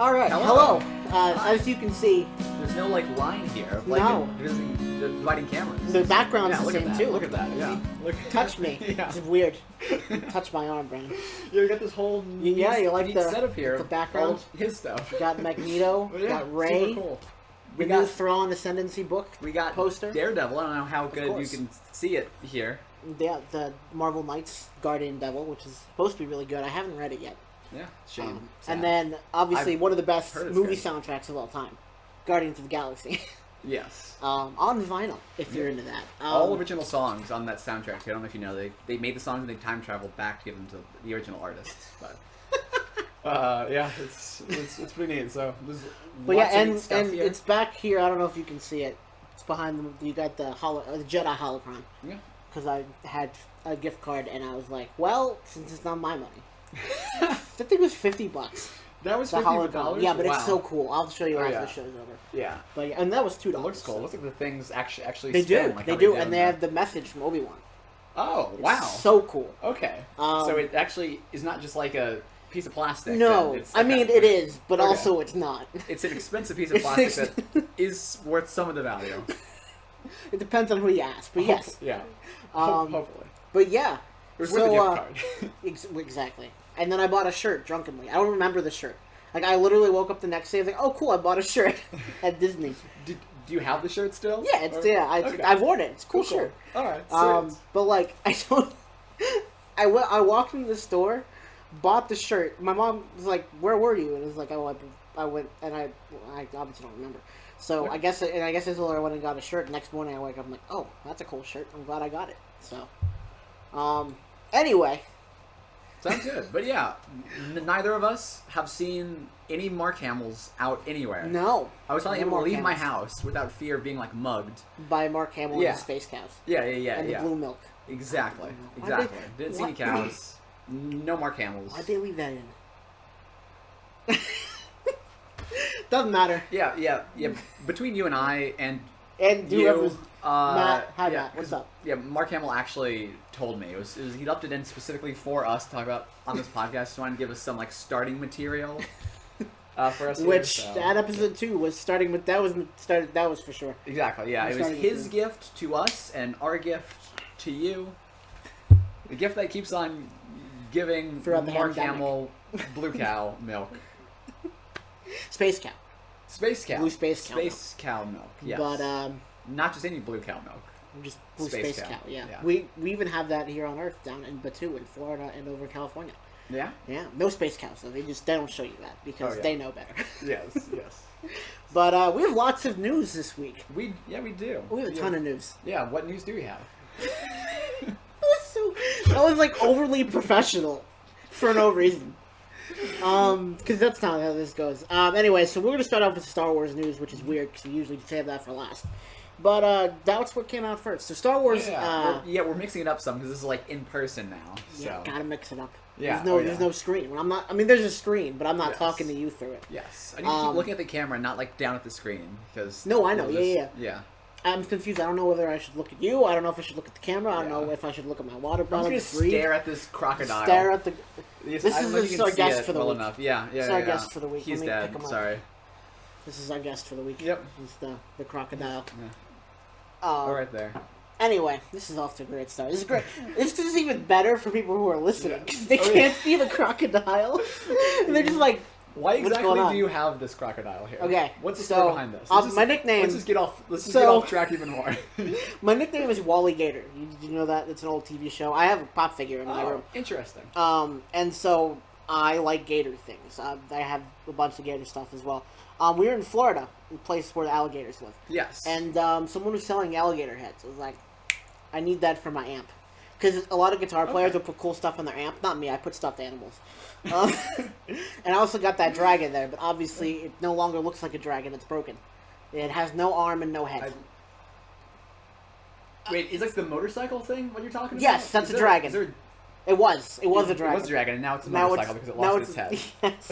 All right, hello. As you can see, there's no like line here. No. Like, there's dividing cameras. the background's the look at same that. too. Look at that. Yeah. Look. Touch me. Yeah. It's weird. Touch my arm, Brennan. You got this whole You like neat the setup here. the background? All of his stuff. We got Magneto. Oh, yeah, Got Ray. Super cool. The new Thrawn Ascendancy book. We got poster. Daredevil. I don't know how good you course. can see it here. Yeah, the Marvel Knights Guardian Devil, which is supposed to be really good. I haven't read it yet. Yeah, shame. And then, obviously, one of the best heard it's movie good. soundtracks of all time, Guardians of the Galaxy. Yes. On vinyl, if you're into that. All original songs on that soundtrack. I don't know if you know, they made the songs and they time traveled back to give them to the original artists. But yeah, it's pretty neat. So there's But yeah, lots of and neat stuff here. it's back here. I don't know if you can see it. It's behind them. You got the Jedi holocron. Yeah. Because I had a gift card and I was like, well, since it's not my money, I think it was $50. That was The $50. hologram. Yeah, but Wow. it's so cool. I'll show you Oh, after yeah. the show's over. Yeah. But yeah, and that was $2. It looks cool. It looks like the things actually They spin, do. like They how do, in and they the- have the message from Obi-Wan. Oh, It's wow. so cool. Okay. So it actually is not just like a piece of plastic. No, It's, I mean it is, but Okay. also it's not. It's an expensive piece of plastic that is worth some of the value. It depends on who you ask, but yes. Yeah. Hopefully. But yeah. It was so, worth a gift card. Exactly. And then I bought a shirt drunkenly. I don't remember the shirt. Like, I literally woke up the next day and was like, oh, cool, I bought a shirt at Disney. Do you have the shirt still? Yeah, Okay. I've worn it. It's a cool shirt. All right. Sweet. But, like, I don't... I walked into the store, bought the shirt. My mom was like, where were you? And it was like, oh, I went, and I obviously don't remember. So, Okay. I guess I told her I went and got a shirt. Next morning I wake up, I'm like, oh, that's a cool shirt. I'm glad I got it. So, anyway... Sounds good. But yeah, neither of us have seen any Mark Hamills out anywhere. No. I was finally No able to Mark leave my Hamills. house without fear of being like mugged. By Mark Hamill Yeah. and the Space Cows. Yeah, And the blue milk. Exactly. Why'd Exactly. they- Didn't see any cows. No Mark Hamills. Why'd they leave that in? Doesn't matter. Yeah. Between you and I and And you, whoever's Matt, hi yeah, Matt, what's up? Yeah, Mark Hamill actually told me it was he left it in specifically for us to talk about on this podcast. Just wanted to give us some like starting material for us. Which here, so. that episode 2 was starting with. That was for sure. Exactly. Yeah, We it was started his with gift to us and our gift to you. The gift that keeps on giving Throughout the Mark pandemic. Hamill blue cow milk. Space Cow. Space cow. Blue space cow Space cow milk. Yes. But not just any blue cow milk. just blue Space space cow. cow. Yeah. Yeah. We even have that here on Earth down in Batu in Florida and over California. Yeah. Yeah. No space cows though. They don't show you that because Oh, yeah. they know better. Yes. Yes. But we have lots of news this week. We do. We have a ton of news. Yeah. What news do we have? That was like overly professional for no reason. Because that's not how this goes. Anyway, so we're gonna start off with Star Wars news, which is weird because we usually save that for last. But that's what came out first. So Star Wars. We're mixing it up some because this is like in person now. So. Yeah, gotta mix it up. Yeah, There's no screen. When I'm not. I mean, there's a screen, but I'm not Yes. talking to you through it. Yes, I need to keep looking at the camera, not like down at the screen, because. No, I know. it'll Yeah. Yeah. I'm confused. I don't know whether I should look at you. I don't know if I should look at the camera. I don't Yeah. know if I should look at my water I'm bottle. just gonna stare at this crocodile. Stare at the. Yes, This I don't is know if you our can see guest it for the well week. enough. Yeah. This is our guest for the week. He's Let me dead. pick him up. Sorry. This is our guest for the week. Yep. He's the crocodile. Yeah. Oh, Right there. Anyway, this is off to a great start. This is great. This is even better for people who are listening Yeah. 'cause they Oh, yeah. can't see the crocodile. And they're just like, Why What's exactly going on? do you have this crocodile here? Okay, What's the so, story behind this? my nickname- Let's just get off. Let's just so- get off track even more. my nickname is Wally Gator. Did you know that? It's an old TV show. I have a pop figure in my Oh, room. interesting. And so I like gator things. I have a bunch of gator stuff as well. We were in Florida, a place where the alligators live. Yes. And someone was selling alligator heads. I was like, I need that for my amp. Because a lot of guitar players will put cool stuff on their amp. Not me, I put stuffed animals. And I also got that dragon there, but obviously it no longer looks like a dragon, it's broken. It has no arm and no head. Wait, is like the motorcycle thing what you're talking about? Yes, that's Is a there- dragon. is there- It was a It dragon. was a dragon, and now it's a Now motorcycle because it lost its head. Yes,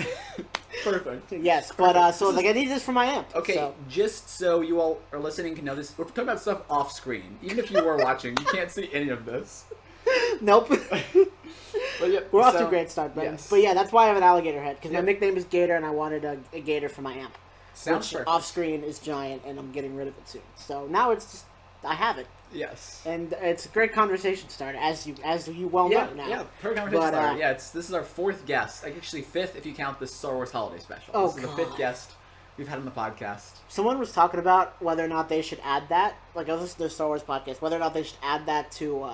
Perfect. yes, but so like I need this for my amp. Okay, so. just so you all are listening can know this, we're talking about stuff off screen. Even if you were watching, you can't see any of this. Nope. But yeah, We're off to a great start, Brennan. yes. But yeah, that's why I have an alligator head, because my Yep. nickname is Gator, and I wanted a gator for my amp. Sounds Which perfect. off screen is giant, and I'm getting rid of it soon. So now it's just I have it, Yes. and it's a great conversation starter, as you well Yeah, know now. yeah, perfect conversation But, starter. Yeah, this is our 4th guest. Like, actually 5th if you count the Star Wars Holiday Special. Oh, This is the 5th God. guest we've had on the podcast. Someone was talking about whether or not they should add that. Like, I was listening to the Star Wars podcast, whether or not they should add that to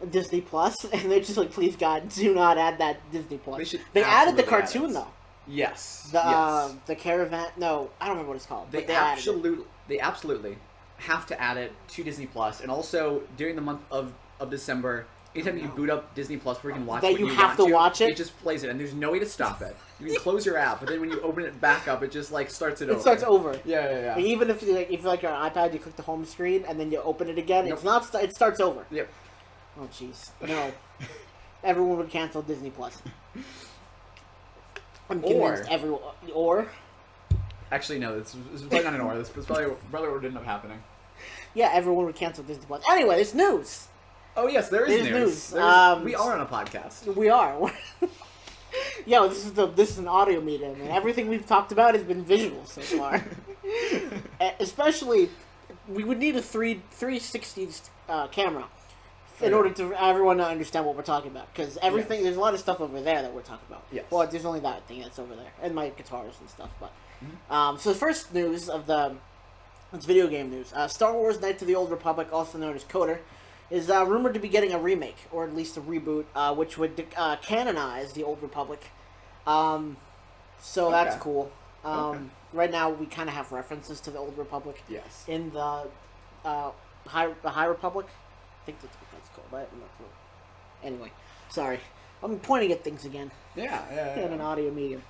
Disney Plus, and they're just like, please God, do not add that to Disney Plus. They added the absolutely cartoon add it. though. Yes. The yes. the caravan. No, I don't remember what it's called. They but they added it. they absolutely have to add it to Disney Plus, and also during the month of December, anytime you boot up Disney Plus where you can watch That what you you have want to watch it? it just plays it, and there's no way to stop it. You can close your app, but then when you open it back up, it just like starts it over. It starts over. Yeah. Like, even if you like your iPad, you click the home screen and then you open it again. Nope. It's not. It starts over. Yep. Oh jeez, no. Everyone would cancel Disney Plus. I'm convinced everyone. Or Actually, no. This was probably not an or. This was probably what would end up happening. yeah, everyone would cancel Disney Plus. Anyway, there's news. Oh yes, there is There's news. news. We are on a podcast. We are. Yo, this is an audio medium, and everything we've talked about has been visual so far. Especially, we would need a 360 camera in order to everyone to understand what we're talking about. Because everything, there's a lot of stuff over there that we're talking about. Yes. Well, there's only that thing that's over there, and my guitars and stuff. But so the first news of it's video game news. Star Wars: Knights of the Old Republic, also known as KOTOR, is rumored to be getting a remake, or at least a reboot, which would canonize the Old Republic. So that's cool. Right now, we kind of have references to the Old Republic. Yes. In the High Republic. I think that's what that's called. I'm not sure. Anyway, sorry. I'm pointing at things again. Yeah. In an audio medium.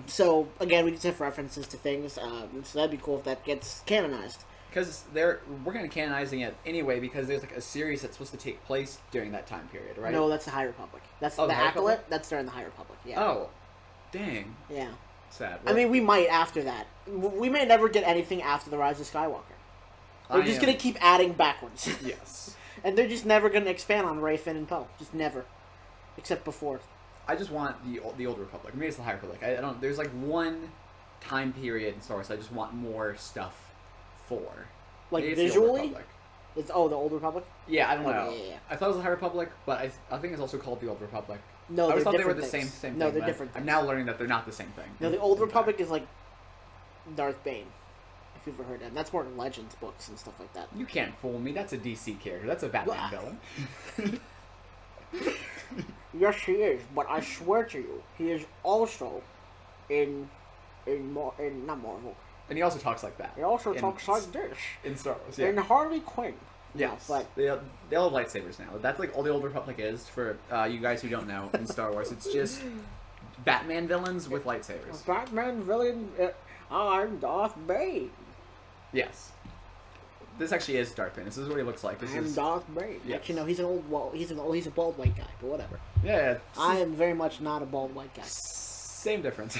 So, again, we just have references to things. So that'd be cool if that gets canonized. Because we're going to canonizing it anyway because there's like a series that's supposed to take place during that time period, right? No, that's the High Republic. That's the High Acolyte. Republic? That's during the High Republic. Yeah. Oh, dang. Yeah. Sad. I mean, we might after that. We may never get anything after the Rise of Skywalker. They're just gonna keep adding backwards. Yes. And they're just never gonna expand on Rey, Finn, and Poe. Just never. Except before. I just want the Old Republic. Maybe it's the High Republic. I don't. There's like one time period in Star Wars I just want more stuff for. Like Maybe it's the Old visually? Republic. It's the Old Republic? Yeah, I don't know. Yeah. I thought it was the High Republic, but I think it's also called the Old Republic. No, I they're always thought they were different the things. same No, thing. they're but different I'm things. now learning that they're not the same thing. No, the Old Republic is like Darth Bane. If you've ever heard that. That's more in Legends books and stuff like that. You can't fool me. That's a DC character. That's a Batman villain. Yes, he is, but I swear to you, he is also in not Marvel. And he also talks like that. He also talks like this. In Star Wars, yeah. In Harley Quinn. Yes, No, but they all have lightsabers now. That's like all the Old Republic is for you guys who don't know in Star Wars. It's just Batman villains with lightsabers. Batman villain. I'm Darth Bane. Yes, this actually is Darth Bane. This is what he looks like. This I'm is Darth Bane. Yes. Actually, no, he's he's a bald white guy, but whatever. yeah. I am very much not a bald white guy. Same difference.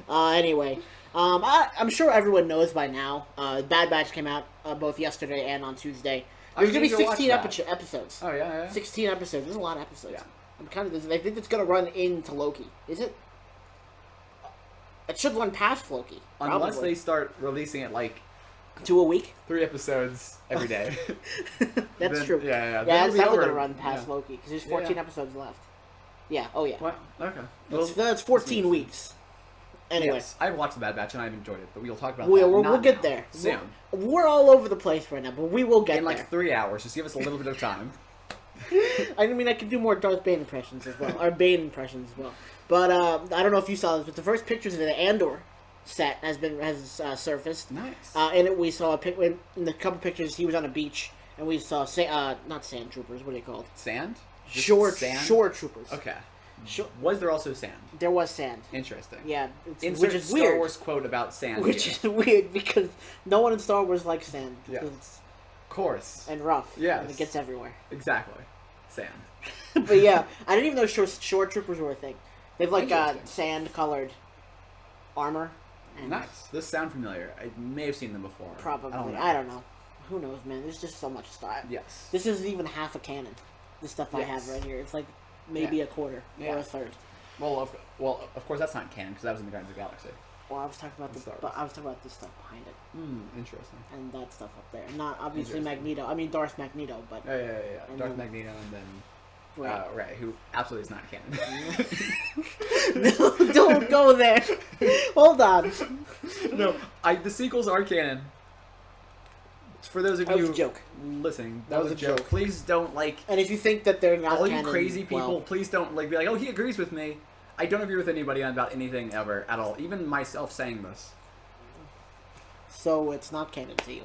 Anyway, I'm sure everyone knows by now. Bad Batch came out both yesterday and on Tuesday. There's gonna be 16 episodes. Oh yeah. 16 episodes. There's a lot of episodes. Yeah. I'm kind of. I think it's gonna run into Loki. Is it? It should run past Loki. Unless probably. they start releasing it like 2 a week. 3 episodes every day. That's Then- true. Yeah. Yeah, Then it's it'll be definitely over. gonna run past Yeah. Loki because there's 14 Yeah. episodes left. Yeah. Oh yeah. What? Okay. That's 14 weeks. Anyway, Yes, I've watched the Bad Batch and I've enjoyed it, but we'll talk about that. we'll not get now. there Soon. We're all over the place right now, but we will get In like there. 3 hours. Just give us a little bit of time. I mean, I can do more Darth Bane impressions as well, or Bane impressions as well. But I don't know if you saw this, but the first pictures of the Andor set has surfaced. Nice. And we saw in the couple pictures he was on a beach, and we saw not sand troopers. What are they called? Sand? Just Shore sand? troopers. Okay. Shore, Was there also sand? there was sand. Interesting. Yeah, Insert which is Star weird. Wars quote about sand. Which here. is weird because no one in Star Wars likes sand. Yeah. 'Cause it's Of course. and rough. Yes. And it gets everywhere. Exactly. Sand. But yeah, I didn't even know shore troopers were a thing. They've like Interesting. sand-colored armor. And Nice. Those sound familiar. I may have seen them before. Probably. I don't know. I don't know. who knows, man? There's just so much stuff. Yes. This isn't even half a canon. The stuff I have right here. It's like maybe a quarter or a third. Well, of course that's not canon because that was in the Guardians of the Galaxy. Well, I was talking about the stuff behind it. Interesting. And that stuff up there. Not obviously Magneto. I mean Darth Magneto, but yeah. Darth Magneto, and then Ray, who absolutely is not canon. No, don't go there. Hold on. No, the sequels are canon. For those of you listening, that was a joke. Please don't And if you think that they're not all canon, you crazy people, please don't be like, oh, he agrees with me. I don't agree with anybody about anything ever at all. Even myself saying this. So it's not canon to you.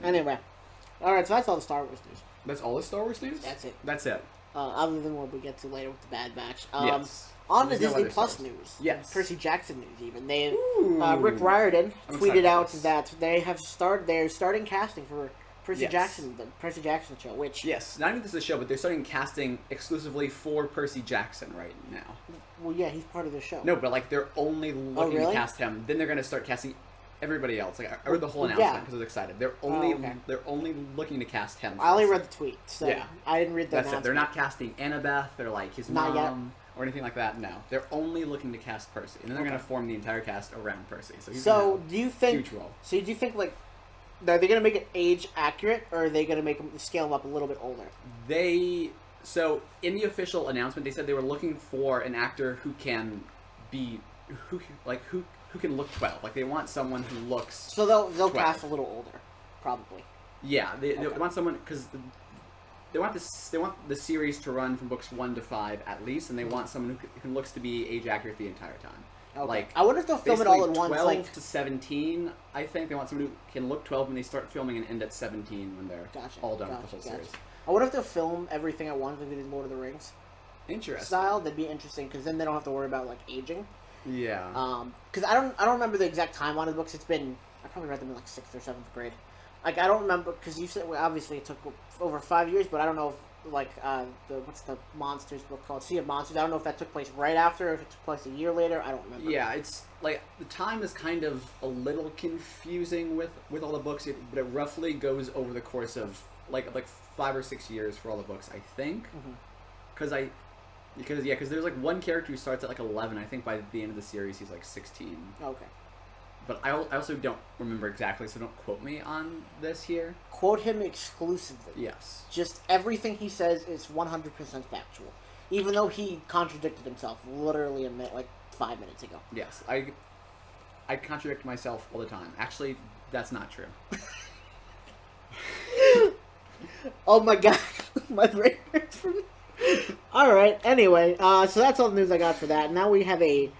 Anyway, all right. So that's all the Star Wars news. That's all the Star Wars news. That's it. That's it. Other than what we get to later with the Bad Batch. Yes. On the Disney Plus news. Yes. Percy Jackson news. Even Rick Riordan tweeted out that they're starting casting for Percy Jackson, the Percy Jackson show. Which not even this is a show, but they're starting casting exclusively for Percy Jackson right now. Well, yeah, he's part of the show. No, but like they're only looking to cast him. Then they're going to start casting everybody else. Like I read the whole announcement because I was excited. They're only looking to cast him. I only read the tweet, so I didn't read the announcement. They're not casting Annabeth. They're like his not mom yet. Or anything like that. No, they're only looking to cast Percy, and then they're going to form the entire cast around Percy. So he's do you think? Huge role. So do you think like are they going to make it age accurate, or are they going to make him scale him up a little bit older? So in the official announcement, they said they were looking for an actor who can who can look 12. Like they want someone who looks. So they'll cast a little older, probably. Yeah, they want someone because they want the series to run from books 1 to 5 at least, and they want someone who looks to be age accurate the entire time. Okay. Like I wonder if they'll film it all at once. 12 to 17, I think they want someone who can look 12 when they start filming and end at 17 when they're all done with the whole series. I wonder if they'll film everything at once like they did Lord of the Rings. Interesting. Style, that'd be interesting because then they don't have to worry about like aging. Yeah. Because I don't remember the exact time on the books. It's been I probably read them in like 6th or 7th grade. Like I don't remember because you said obviously it took over 5 years, but I don't know if like what's the monsters book called? Sea of Monsters. I don't know if that took place right after or if it took place a year later. I don't remember. Yeah, it's like the time is kind of a little confusing with all the books, but it roughly goes over the course of like 5 or 6 years for all the books, I think. Because there's like one character who starts at like 11. I think by the end of the series he's like 16. Okay. But I also don't remember exactly, so don't quote me on this here. Quote him exclusively. Yes. Just everything he says is 100% factual. Even though he contradicted himself literally like 5 minutes ago. Yes. I contradict myself all the time. Actually, that's not true. Oh my god. My brain hurts for me. Alright, anyway, so that's all the news I got for that. Now we have a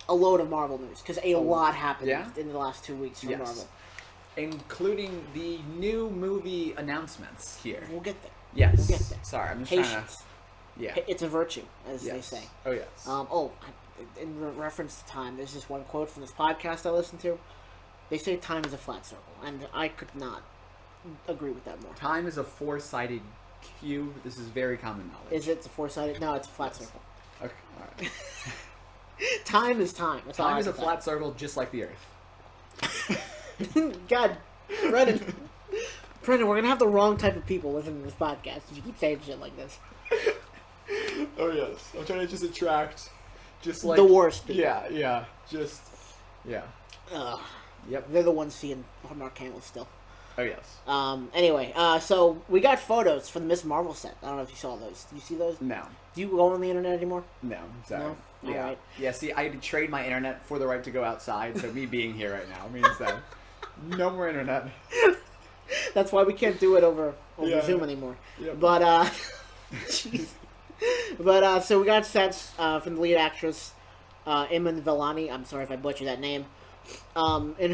load of Marvel news, because a lot happened in the last 2 weeks for Marvel. Including the new movie announcements here. We'll get there. Yes. We'll get there. Sorry, I'm just Patience. trying to... Yeah. It's a virtue, as they say. Oh, yes. In reference to time, there's just one quote from this podcast I listen to. They say time is a flat circle, and I could not agree with that more. Time is a four-sided cube. This is very common knowledge. Is it a four-sided? No, it's a flat circle. Okay, alright. Time is time. That's time is a flat circle, just like the Earth. God, Brennan, we're gonna have the wrong type of people listening to this podcast if you keep saying shit like this. Oh yes, I'm trying to just attract, just like the worst people. Yeah. Yep. They're the ones seeing Mark Hamill still. Oh yes. Anyway, so we got photos for the Miss Marvel set. I don't know if you saw those. Do you see those? No. Do you go on the internet anymore? No. Sorry. No? Yeah. All right. Yeah. See, I had to trade my internet for the right to go outside. So me being here right now means that no more internet. That's why we can't do it over Zoom anymore. Yep. But so we got sets from the lead actress, Iman Vellani. I'm sorry if I butchered that name. In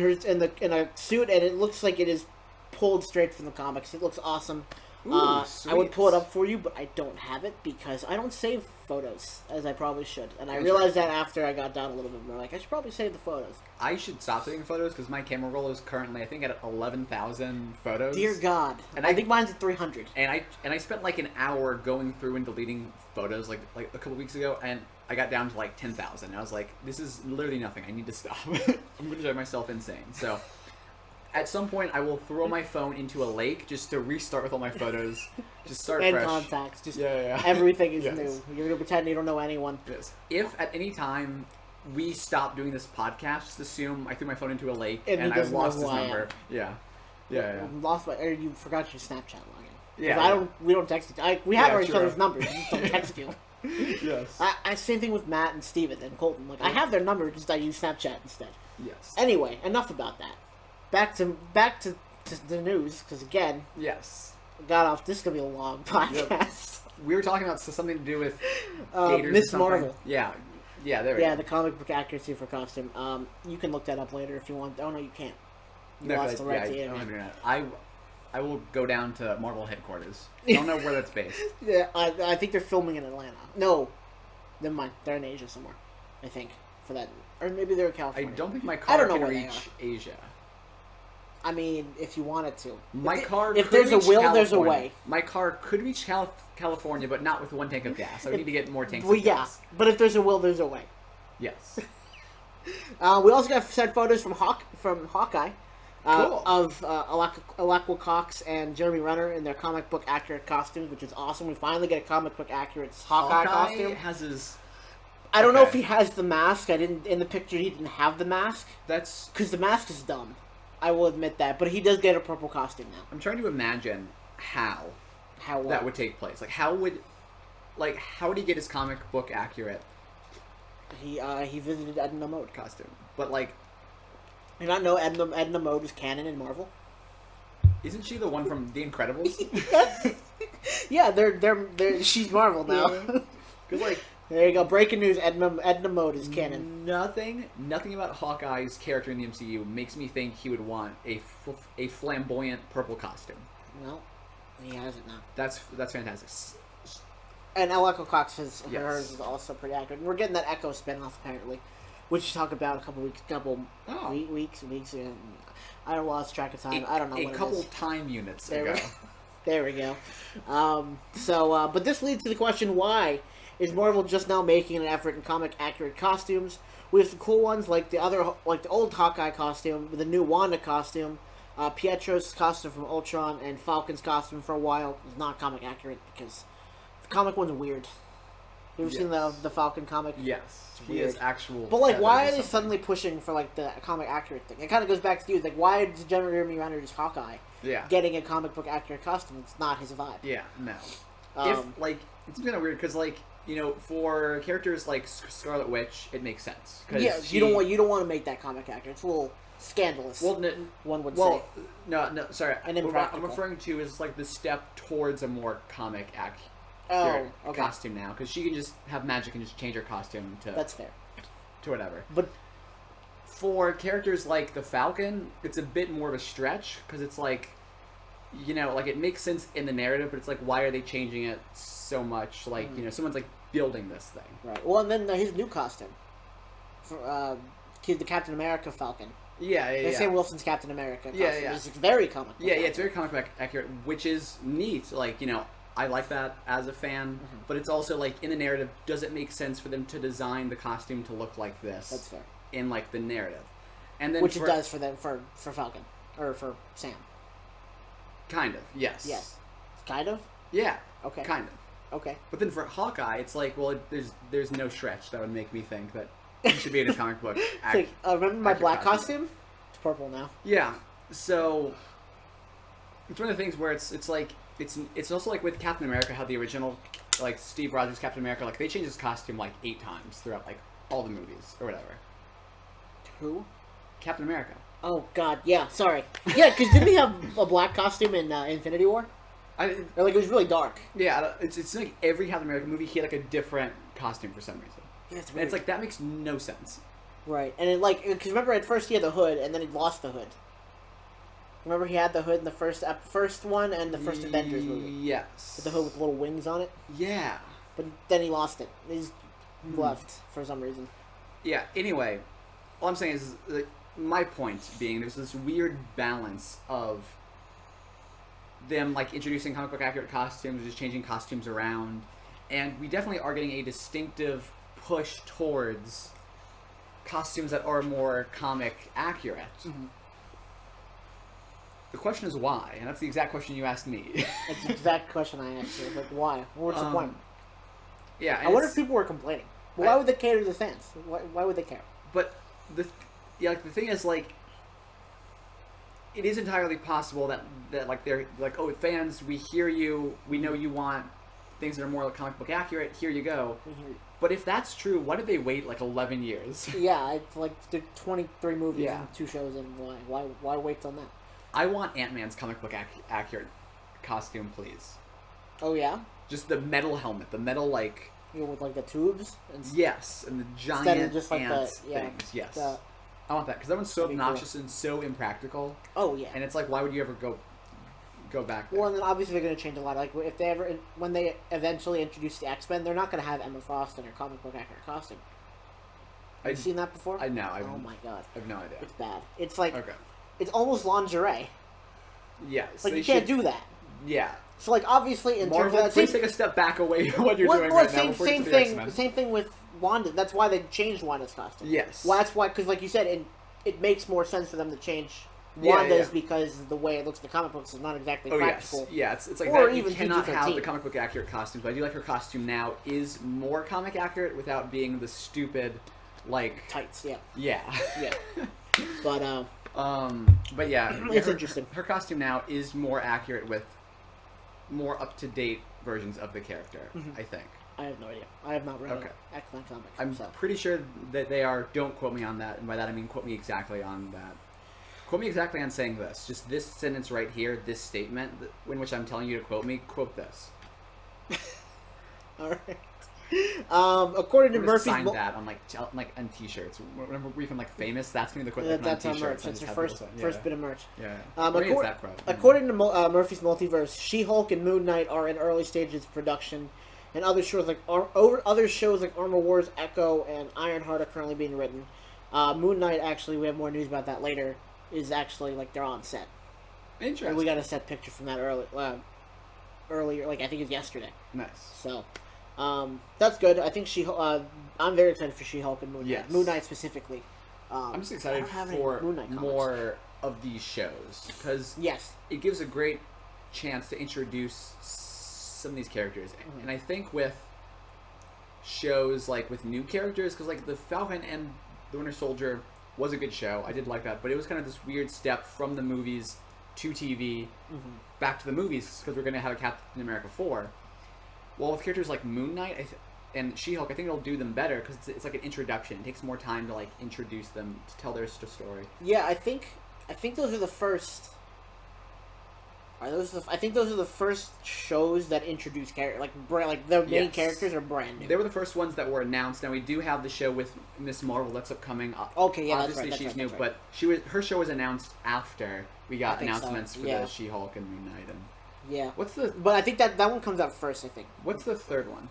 a suit, and it looks like it is pulled straight from the comics. It looks awesome. Ooh, I would pull it sweet. up for you, but I don't have it because I don't save photos as I probably should. And I That's realized that after I got down a little bit more. Like, I should probably save the photos. I should stop taking photos because my camera roll is currently, I think, at 11,000 photos. Dear God. And I think mine's at 300. And I spent like an hour going through and deleting photos like a couple weeks ago, and I got down to like 10,000. And I was like, this is literally nothing. I need to stop. I'm going to drive myself insane. So at some point, I will throw my phone into a lake just to restart with all my photos. Just start And fresh. contacts. Just Yeah. everything is Yes. new. You're going to pretend you don't know anyone. Yes. If at any time we stop doing this podcast, just assume I threw my phone into a lake And he and I doesn't know lost who his I am. number. Yeah. Lost my, or you forgot your Snapchat login. Yeah. We don't text we have Yeah, each true. other's numbers. We just don't text you. Yes. Same thing with Matt and Steven and Colton. Like, I have their number, just I use Snapchat instead. Yes. Anyway, enough about that. Back to the news, because again, Yes. got off. This is gonna be a long podcast. We were talking about something to do with gators or Miss something. Marvel. Yeah. Yeah, there we Yeah, go. the comic book accuracy for costume. You can look that up later if you want. Oh no, you can't. You No, lost the right I to the don't have internet. internet. I will go down to Marvel headquarters. I don't know where that's based. Yeah, I think they're filming in Atlanta. No, never mind. They're in Asia somewhere. I think for that, or maybe they're in I California. don't think my I car don't know can where they reach Asia. I mean, if you wanted to. My if car. If could there's a reach will, there's a California. way. My car could reach California, but not with one tank of gas. I would need to get more tanks Well, of yeah, gas. but if there's a will, there's a way. Yes. We also got sent photos from Hawkeye. Cool. Of Alaqua Cox and Jeremy Renner in their comic book accurate costumes, which is awesome. We finally get a comic book accurate Hawkeye costume. has his. I don't know if okay. he has the mask. I didn't in the picture. He didn't have the mask That's. because the mask is dumb. I will admit that, but he does get a purple costume now. I'm trying to imagine how How that would take place. Like how would he get his comic book accurate he visited Edna Mode. costume? But like, You not know Edna Mode is canon in Marvel? isn't she the one from The Incredibles? Yeah, they're she's Marvel now. Because like There you go. Breaking news: Edna Mode is canon. nothing about Hawkeye's character in the MCU makes me think he would want a flamboyant purple costume. Well, he has it now. That's fantastic. And Alaqua Cox hers Yes. is also pretty accurate. And we're getting that Echo spinoff apparently, which we talked about a couple weeks. I lost track of time. I don't know A what couple it is. time units There ago. There we go. But this leads to the question: why is Marvel just now making an effort in comic accurate costumes? We have some cool ones like the old Hawkeye costume, the new Wanda costume, Pietro's costume from Ultron, and Falcon's costume for a while was not comic accurate because the comic one's weird. You ever seen the Falcon comic? Yes, he weird. is actual. But like, why are feathers or they something. suddenly pushing for like the comic accurate thing? It kind of goes back to you, like, why is Jeremy Renner's Hawkeye Yeah. getting a comic book accurate costume? It's not his vibe. Yeah. No. Um, If like it's kind of weird because like for characters like Scarlet Witch, it makes sense. 'Cause Yeah, she- you don't want to make that comic accurate. It's a little scandalous. Well, one would well, say. no, sorry. And What impractical. I'm referring to is like the step towards a more comic accurate Okay. costume now, because she can just have magic and just change her costume to That's fair. whatever. But For characters like the Falcon, it's a bit more of a stretch because it's like, like it makes sense in the narrative, but it's like, why are they changing it so much? Like, someone's like building this thing. right. Well, and then his new costume for the Captain America Falcon. Yeah. Sam Wilson's Captain America costume. Yeah. It's very comic book. Yeah, it's very comic book accurate, which is neat. Like, I like that as a fan, but it's also like in the narrative, does it make sense for them to design the costume to look like this? That's fair. In like the narrative, and then Which it does for them for Falcon or for Sam. Kind of, yes. Yes. Kind of. Yeah. Okay. Kind of. Okay. But then for Hawkeye, it's like, well, there's no stretch that would make me think that he should be in a comic book. It's like, remember my accurate black costume? It's purple now. Yeah. So it's one of the things where it's like it's also like with Captain America, how the original like Steve Rogers Captain America, like they changed his costume like 8 times throughout like all the movies or whatever. Who? Captain America. Oh God, yeah. Sorry. Yeah, because didn't he have a black costume in Infinity War? Or like it was really dark. Yeah, it's like every Captain America movie he had like a different costume for some reason. Yeah, it's And weird. it's like that makes no sense. Right, and it because remember at first he had the hood, and then he lost the hood. Remember he had the hood in the first one and the first Avengers movie. Yes. With the hood with little wings on it. Yeah. But then he lost it. He's left for some reason. Yeah. Anyway, all I'm saying is, like, my point being, there's this weird balance of them like introducing comic book accurate costumes, just changing costumes around, and we definitely are getting a distinctive push towards costumes that are more comic accurate. Mm-hmm. The question is why, and that's the exact question you asked me. That's the exact question I asked you. Like, why? What's the point? Yeah, I wonder if people were complaining. Why would they care to the fans? Why would they care? But the thing is, like, it is entirely possible that like they're like, oh, fans, we hear you, we know you want things that are more like comic book accurate. Here you go. Mm-hmm. But if that's true, why did they wait like 11 years? Yeah, it's like the 23 movies and 2 shows, and why wait till now? I want Ant-Man's comic book accurate costume, please. Oh yeah. Just the metal helmet, the metal like. With like the tubes. Yes, and the giant just like ant things. Yes. I want that because that one's so obnoxious and so impractical. Oh yeah. And it's like, why would you ever go back there? Well, and then obviously they're going to change a lot. Like if they ever, when they eventually introduce the X-Men, they're not going to have Emma Frost in her comic book accurate costume. Have you seen that before? I know. Oh my god. I have no idea. It's bad. It's like it's almost lingerie. Yeah. Like you can't do that. Yeah. So like obviously in terms of that, please take a step back away from what you're doing right now. Same thing. Same thing with Wanda. That's why they changed Wanda's costume. Yes. Well, that's why, because like you said, it makes more sense for them to change Wanda's because the way it looks in the comic books is not exactly practical. Yes. Yeah, it's like or that. Even you cannot have the comic book accurate costumes, but I do like her costume now is more comic accurate without being the stupid, like tights. Yeah. Yeah. Yeah. But yeah, it's interesting. Her costume now is more accurate with more up-to-date versions of the character, I think. I have no idea. I have not read X-Men comics. I'm pretty sure that they are. Don't quote me on that, and by that I mean quote me exactly on that. Quote me exactly on saying this. Just this sentence right here, this statement, in which I'm telling you to quote me, quote this. All right. According to Murphy's... Sign that on on T-shirts. Whenever we become like famous, that's gonna be the quote. That's on merch. That's your first bit of merch. Yeah. According to Murphy's Multiverse, She-Hulk and Moon Knight are in early stages of production, and other shows like Armor Wars, Echo, and Ironheart are currently being written. Moon Knight, actually, we have more news about that later. Is actually like they're on set. Interesting. And we got a set picture from that earlier. Like I think it was yesterday. Nice. So. That's good. I think I'm very excited for She-Hulk and Moon Knight. Yes. Moon Knight specifically. I'm just excited for more of these shows because it gives a great chance to introduce some of these characters, and I think with shows like with new characters, because like the Falcon and the Winter Soldier was a good show. I did like that, but it was kind of this weird step from the movies to TV, back to the movies because we're going to have a Captain America 4. Well, with characters like Moon Knight and She-Hulk, I think it'll do them better because it's like an introduction. It takes more time to like introduce them to tell their story. Yeah, I think those are the first. I think those are the first shows that introduce characters like the main characters are brand new. They were the first ones that were announced. Now we do have the show with Miss Marvel that's upcoming. Okay, yeah, obviously that's right. She's new, but her show was announced after we got announcements for the She-Hulk and Moon Knight and. Yeah. But I think that one comes out first, I think. What's the third one?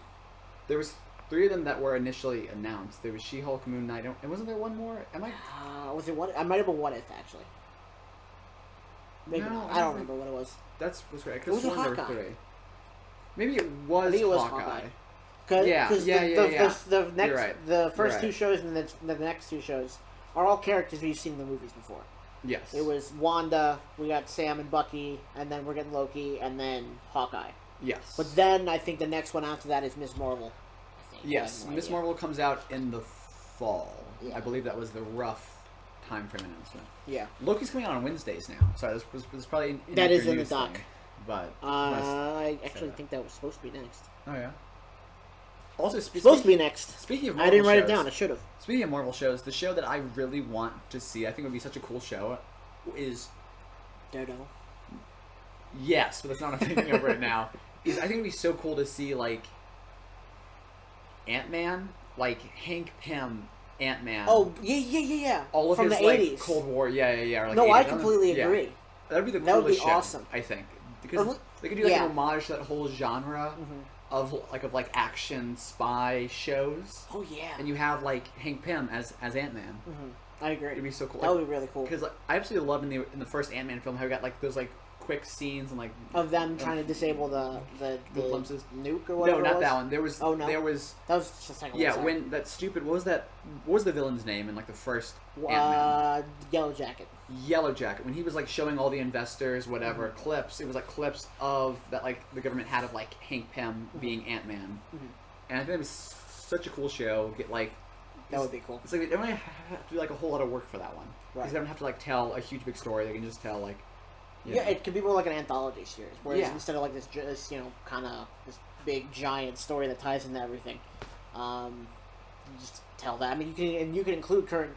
There was 3 of them that were initially announced. There was She-Hulk, Moon Knight, and wasn't there one more? Was it one? I might have been What If, actually. Maybe no, I don't remember what it was. That's what's right. It was a Hawkeye. Maybe it was. I think it was Hawkeye. Yeah. The the first 2 shows and the next 2 shows are all characters we've seen in the movies before. Yes. It was Wanda, we got Sam and Bucky, and then we're getting Loki, and then Hawkeye. Yes. But then I think the next one after that is Miss Marvel. Yes, Miss Marvel comes out in the fall. Yeah. I believe that was the rough time frame announcement. Yeah. Loki's coming out on Wednesdays now. Sorry, this was probably that is in the doc. Thing, but I actually think that was supposed to be next. Oh yeah. Also, supposed to be next. Speaking of Marvel I didn't write shows, it down. I should have. Speaking of Marvel shows, the show that I really want to see, I think would be such a cool show, is Daredevil. Yes, but that's not what I'm thinking of right now. I think it'd be so cool to see like Ant-Man, like Hank Pym Ant-Man. Oh yeah. All of from his the like 80s. Cold War, yeah. Or, like, no, 80s. I completely agree. that'd be the That would coolest be show, awesome. I think, because they could do like yeah. an homage to that whole genre of action spy shows. Oh yeah. And you have like Hank Pym as Ant-Man. I agree. It'd be so cool. That would be really cool. Because I absolutely loved in the first Ant-Man film how we got like those like quick scenes and like of them trying to disable the glimpses. Nuke or whatever. No, not it was. that one. There was that was just the second one. Yeah, sorry. when that stupid what was the villain's name in like the first Ant-Man? Yellow Jacket. Yellow Jacket. When he was like showing all the investors whatever clips, it was like clips of that like the government had of like Hank Pym being Ant-Man, and I think it was such a cool show. Get like. That would be cool. It's like they don't have to do like a whole lot of work for that one. Right. Because they don't have to like tell a huge big story. They can just tell like. Yeah, it could be more like an anthology series, whereas Yeah. instead of like this kind of this big giant story that ties into everything, you just tell that. I mean, you can include current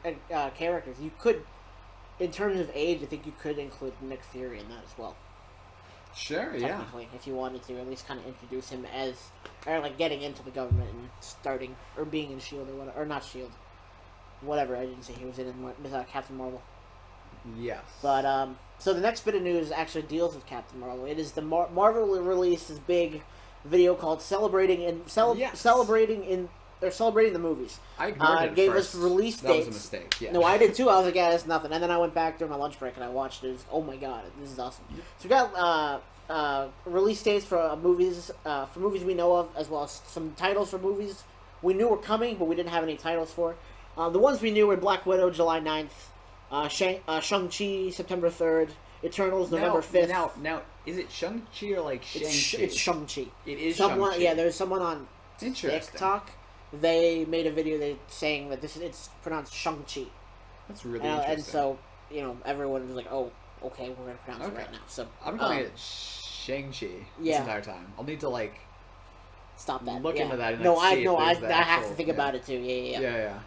characters. You could, in terms of age, I think you could include Nick Fury in that as well. Sure. Yeah. Technically, if you wanted to, at least kind of introduce him as, or like getting into the government and starting or being in Shield or whatever, or not Shield, whatever. I didn't say he was in Captain Marvel. Yes. But so the next bit of news actually deals with Captain Marvel. It is the Marvel released this big video called celebrating the movies. I ignored it gave first. us release That dates. was a mistake. Yeah. No, I did too. I was like, yeah, that's nothing. And then I went back during my lunch break and I watched it. It was, oh my god, this is awesome. So we got release dates for movies we know of, as well as some titles for movies we knew were coming, but we didn't have any titles for. The ones we knew were Black Widow, July 9th, Shang-Chi, September 3rd, Eternals, November 5th. Now, is it Shang-Chi or like Shang-Chi? It's Shang-Chi. It is Shang-Chi. Shang-Chi. Yeah, there's someone on Interesting. TikTok. They made a video saying that it's pronounced Shang-Chi. That's really interesting. And so, everyone was like, oh, okay, we're going to pronounce it right now. So I'm calling it Shang-Chi this yeah. entire time. I'll need to like stop that. Look into that. And, I have to think about it too. Yeah.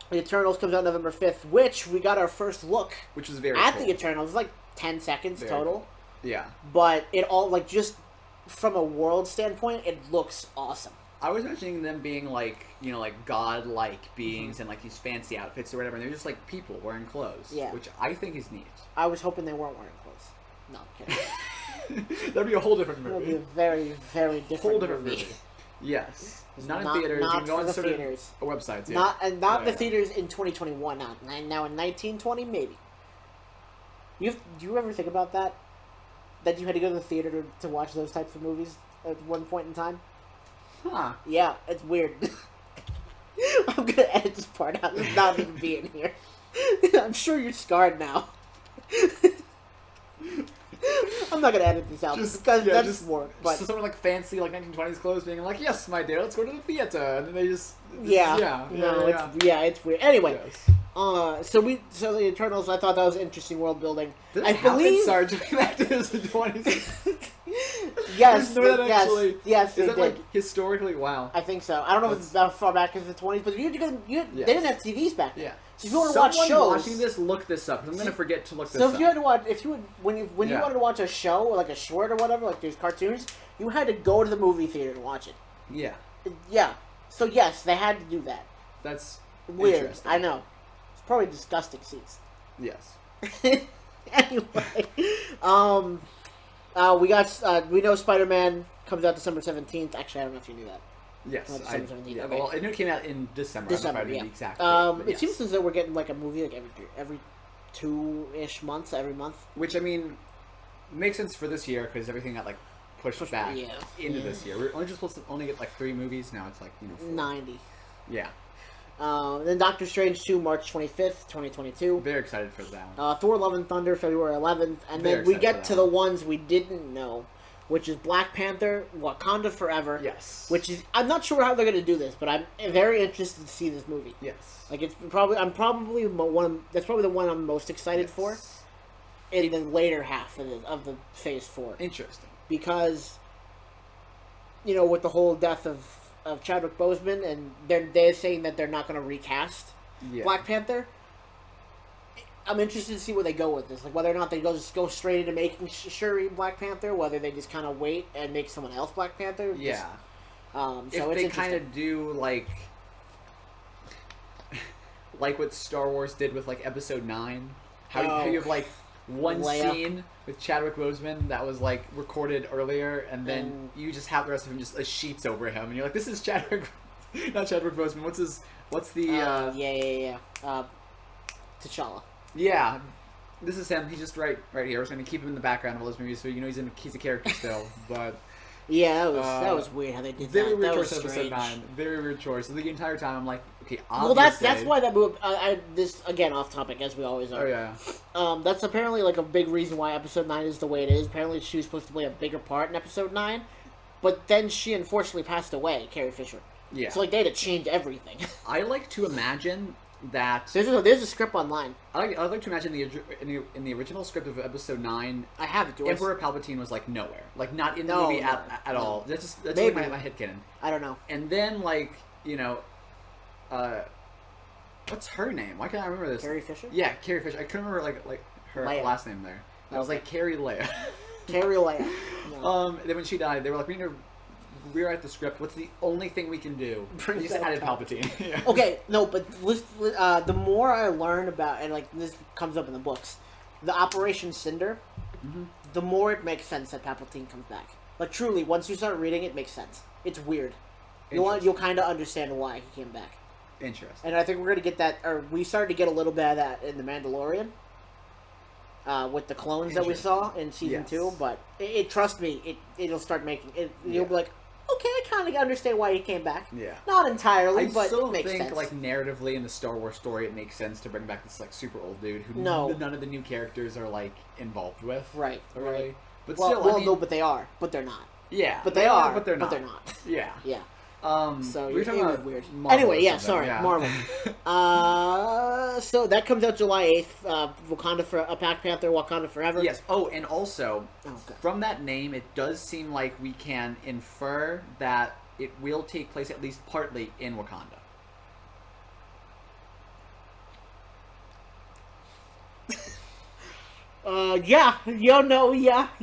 The Eternals comes out November 5th, which we got our first look, which is very at cool. the Eternals. Like 10 seconds very total. Cool. Yeah. But it all like just from a world standpoint, it looks awesome. I was imagining them being like, like godlike beings and like these fancy outfits or whatever, and they're just like people wearing clothes. Yeah. Which I think is neat. I was hoping they weren't wearing clothes. No, I'm kidding. That'd be a whole different movie. That would be a very, very different movie. Yes. Not in theaters. Not you can go for on the certain theaters. websites. Yeah. Not the theaters in 2021. Now in 1920, maybe. Do you ever think about that? That you had to go to the theater to watch those types of movies at one point in time? Huh. Yeah, it's weird. I'm gonna edit this part out. It's not even being here. I'm sure you're scarred now. I'm not gonna edit this out because that's more. But so someone like fancy like 1920s clothes being like, "Yes, my dear, let's go to the theater," and then they just it's weird. Anyway, yes. So the Eternals. I thought that was interesting world building. I believe started doing that in the 20s. Yes, yes. Is that did. like historically? Wow. I think so. I don't know if it's that far back as the 20s, but they didn't have TVs back then. Yeah. So if you want to watch shows, watching this, look this up. I'm gonna forget to look this up. up. So if you had to watch, when you wanted to watch a show or like a short or whatever, like these cartoons, you had to go to the movie theater to watch it. Yeah. Yeah. So yes, they had to do that. That's weird. I know. It's probably disgusting seats. Yes. Anyway, we know Spider-Man comes out December 17th. Actually, I don't know if you knew that. Yes, December 17th. Yeah, okay. Well, I knew it came out in December. December, yeah. Exactly. It seems as though we're getting like a movie like every 2-ish months, every month. Which I mean, makes sense for this year because everything got like pushed back into this year. We're only just supposed to only get like 3 movies. Now it's like 4. 90. Yeah. Then Doctor Strange 2, March 25th, 2022. Very excited for that one. Thor: Love and Thunder, February 11th, and then we get to the ones we didn't know, which is Black Panther, Wakanda Forever. Yes. Which is, I'm not sure how they're going to do this, but I'm very interested to see this movie. Yes. Like that's probably the one I'm most excited for. In the later half of the Phase 4. Interesting. Because, with the whole death of Chadwick Boseman, and they're saying that they're not going to recast Black Panther. I'm interested to see where they go with this, like whether or not they just go straight into making Shuri Black Panther, whether they just kind of wait and make someone else Black Panther. Yeah. So if they kind of do like what Star Wars did with like Episode 9, how you have like one Leia. scene with Chadwick Boseman that was like recorded earlier, and then you just have the rest of him just sheets over him, and you're like, this is Chadwick, not Chadwick Boseman. What's the? T'Challa. Yeah, this is him. He's just right here. We're just gonna keep him in the background of all those movies, so you know he's a character still, but. Yeah, that was weird how they did very that. Weird That choice was episode strange. 9. Very weird choice. So the entire time I'm like, okay, well, obviously. that's why that movie. This again off topic as we always are. Oh yeah. That's apparently like a big reason why episode 9 is the way it is. Apparently, she was supposed to play a bigger part in episode 9, but then she unfortunately passed away, Carrie Fisher. Yeah. So like they had to change everything. I like to imagine that there's a script online. I like to imagine in the original script of episode 9, I have it. Emperor Palpatine was like nowhere, like not in the movie at all. That's maybe like my headcanon. I don't know. And then like what's her name? Why can't I remember this? Carrie Fisher. Yeah, Carrie Fisher. I couldn't remember like her Leia. last name there. I was like Carrie Leia. Carrie Leia. No. Then when she died, they were like, we need to rewrite the script. What's the only thing we can do? Bring We just back added Palpatine. Yeah. Okay, no, but the more I learn about, and like this comes up in the books, the Operation Cinder, the more it makes sense that Palpatine comes back. Like truly, once you start reading it, makes sense. It's weird. You'll kind of understand why he came back. Interesting. And I think we're gonna get that, or we started to get a little bit of that in the Mandalorian. With the clones that we saw in season 2, but trust me, it'll start making it. You'll be like, okay, I kind of understand why he came back. Yeah. Not entirely, but I still it makes think, sense. like, narratively in the Star Wars story, it makes sense to bring back this, like, super old dude who none of the new characters are, like, involved with. Right. Really. Right. But well, still, I mean, no, but they are. But they're not. Yeah. But they are. But they're not. But they're not. Yeah. Yeah. So you're talking about weird. Marvel Anyway, yeah, something, sorry, Marvel. So that comes out July 8th. Wakanda for Black Panther, Wakanda Forever. Yes. Oh, and also, from that name, it does seem like we can infer that it will take place at least partly in Wakanda.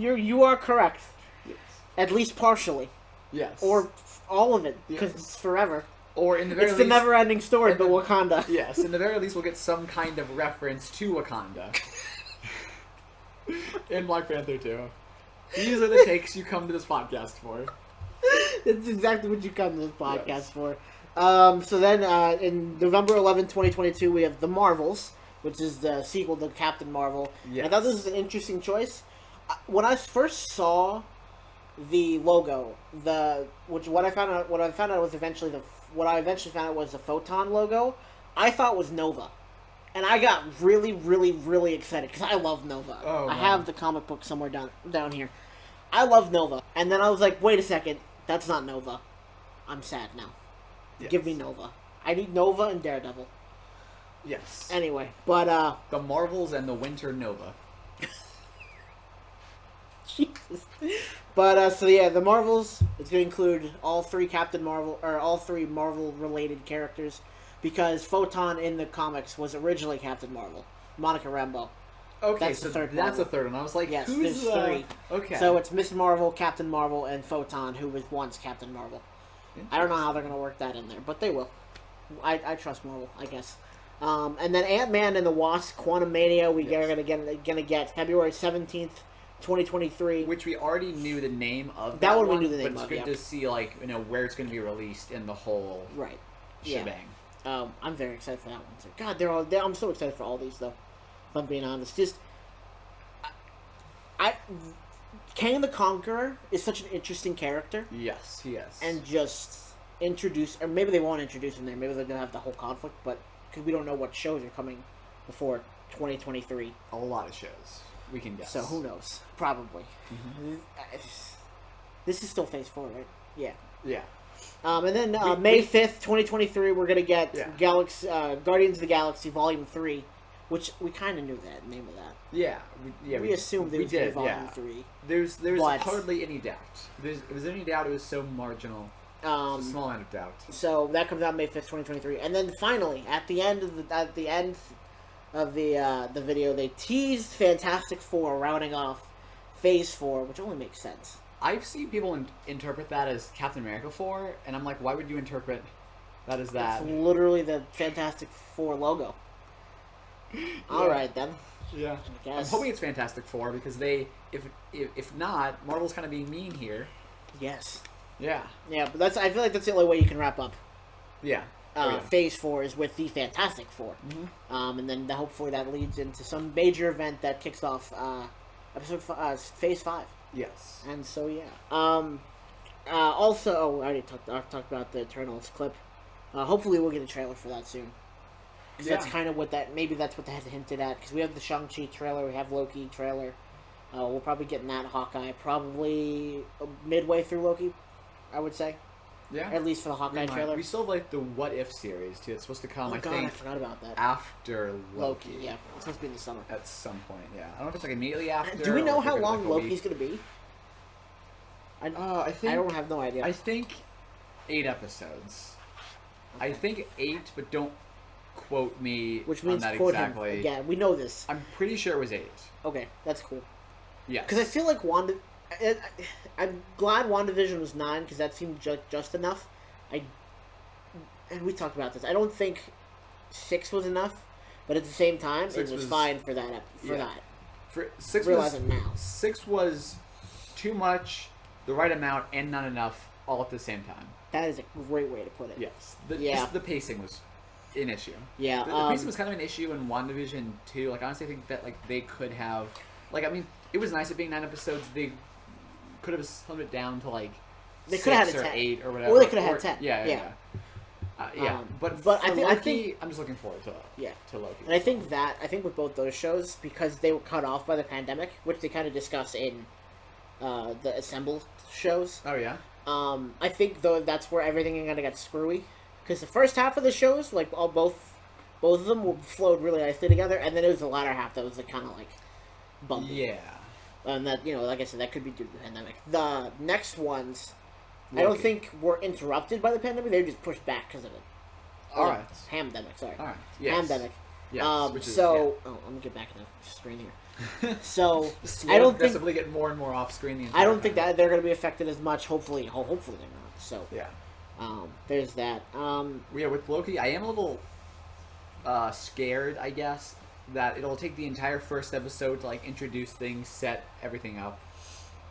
You are correct. Yes. At least partially. Yes. Or all of it, because it's forever. Or in the very least, the never-ending story, but Wakanda. Yes, in the very least, we'll get some kind of reference to Wakanda in Black Panther 2. These are the takes you come to this podcast for. That's exactly what you come to this podcast for. So then, in November 11, 2022, we have The Marvels, which is the sequel to Captain Marvel. Yes. I thought this was an interesting choice. When I first saw the logo, what I eventually found out was the Photon logo, I thought was Nova. And I got really, really, really excited because I love Nova. Oh, I have the comic book somewhere down here. I love Nova. And then I was like, wait a second, that's not Nova. I'm sad now. Yes. Give me Nova. I need Nova and Daredevil. Yes. Anyway, but The Marvels and the Winter Nova. Jesus. But so yeah, the Marvels, it's going to include all three Marvel-related characters, because Photon in the comics was originally Captain Marvel, Monica Rambeau. Okay, that's so the third that's a third one. I was like, yes, who's there's three. Okay. So it's Miss Marvel, Captain Marvel, and Photon, who was once Captain Marvel. I don't know how they're going to work that in there, but they will. I trust Marvel, I guess. And then Ant-Man and the Wasp: Quantumania, we are gonna get February 17th. 2023, which we already knew the name of. That one we knew the name of. But it's good to see, like, where it's going to be released in the whole shebang. I'm very excited for that one. So, God, I'm so excited for all these, though. If I'm being honest, just Kang the Conqueror is such an interesting character. Yes, yes. And just introduce, or maybe they won't introduce him there. Maybe they're gonna have the whole conflict, but because we don't know what shows are coming before 2023. A lot of shows. We can guess. So who knows? Probably. Mm-hmm. This is still Phase 4, right? Yeah. Yeah. And then May 5th, 2023, we're going to get Guardians of the Galaxy Volume 3, which we kind of knew that name of that. Yeah. We assumed it was going to be Volume 3. There's hardly any doubt. If there's any doubt, it was so marginal. A small amount of doubt. So that comes out May 5th, 2023. And then finally, at the end of the video, they teased Fantastic Four rounding off Phase 4, which only makes sense. I've seen people interpret that as Captain America 4, and I'm like, why would you interpret that as that? It's literally the Fantastic Four logo. Alright then. Yeah. I I'm guess. hoping it's Fantastic Four because if not, Marvel's kind of being mean here. Yes. Yeah. Yeah, but I feel like that's the only way you can wrap up. Yeah. Phase 4 is with the Fantastic Four. Mm-hmm. And then hopefully that leads into some major event that kicks off Phase 5. Yes. And so, yeah. Also, I already talked about the Eternals clip. Hopefully we'll get a trailer for that soon. Because that's kind of maybe that's what they had hinted at. Because we have the Shang-Chi trailer, we have Loki trailer. We'll probably get that Hawkeye probably midway through Loki, I would say. Yeah. At least for the Hawkeye trailer. We still have like the What If series too. It's supposed to come. Oh, I God, think I forgot about that. after Loki. Yeah, it's supposed to be in the summer. At some point, yeah. I don't know if it's like immediately after. Do we know how like long Loki's going to be? I think I don't have no idea. I think 8 episodes. Okay. I think 8, but don't quote me Which means on that quote exactly. him. Yeah, we know this. I'm pretty sure it was 8. Okay, that's cool. Yeah. Because I feel like I'm glad WandaVision was 9 because that seemed just enough. And we talked about this. I don't think 6 was enough, but at the same time, it was fine for that. For 6 Realizing now. 6 was too much, the right amount, and not enough, all at the same time. That is a great way to put it. Yes. Yeah. The pacing was an issue. Yeah. The pacing was kind of an issue in WandaVision too. Like, honestly, I think that like they could have, like, I mean, it was nice it being 9 episodes. They could have slimmed it down to like they 6 could have had or 10. 8 or whatever. Or they could have had 10. Yeah. But I think I'm just looking forward to Loki. And I think with both those shows, because they were cut off by the pandemic, which they kind of discuss in the assembled shows. Oh yeah. I think though that's where everything is gonna get screwy, because the first half of the shows, like both of them, flowed really nicely together, and then it was the latter half that was like, kind of like bumpy. Yeah. And that, like I said, that could be due to the pandemic. The next ones, Loki. I don't think were interrupted by the pandemic. They were just pushed back because of it. All right. Hamdemic, sorry. All right. Yes. Hamdemic. Yes. I'm gonna get back in the screen here. So I don't aggressively get more and more off screen. The entire I don't time. think that they're gonna be affected as much. Hopefully they're not. So yeah. There's that. Yeah, with Loki, I am a little scared, I guess, that it'll take the entire first episode to like introduce things, set everything up,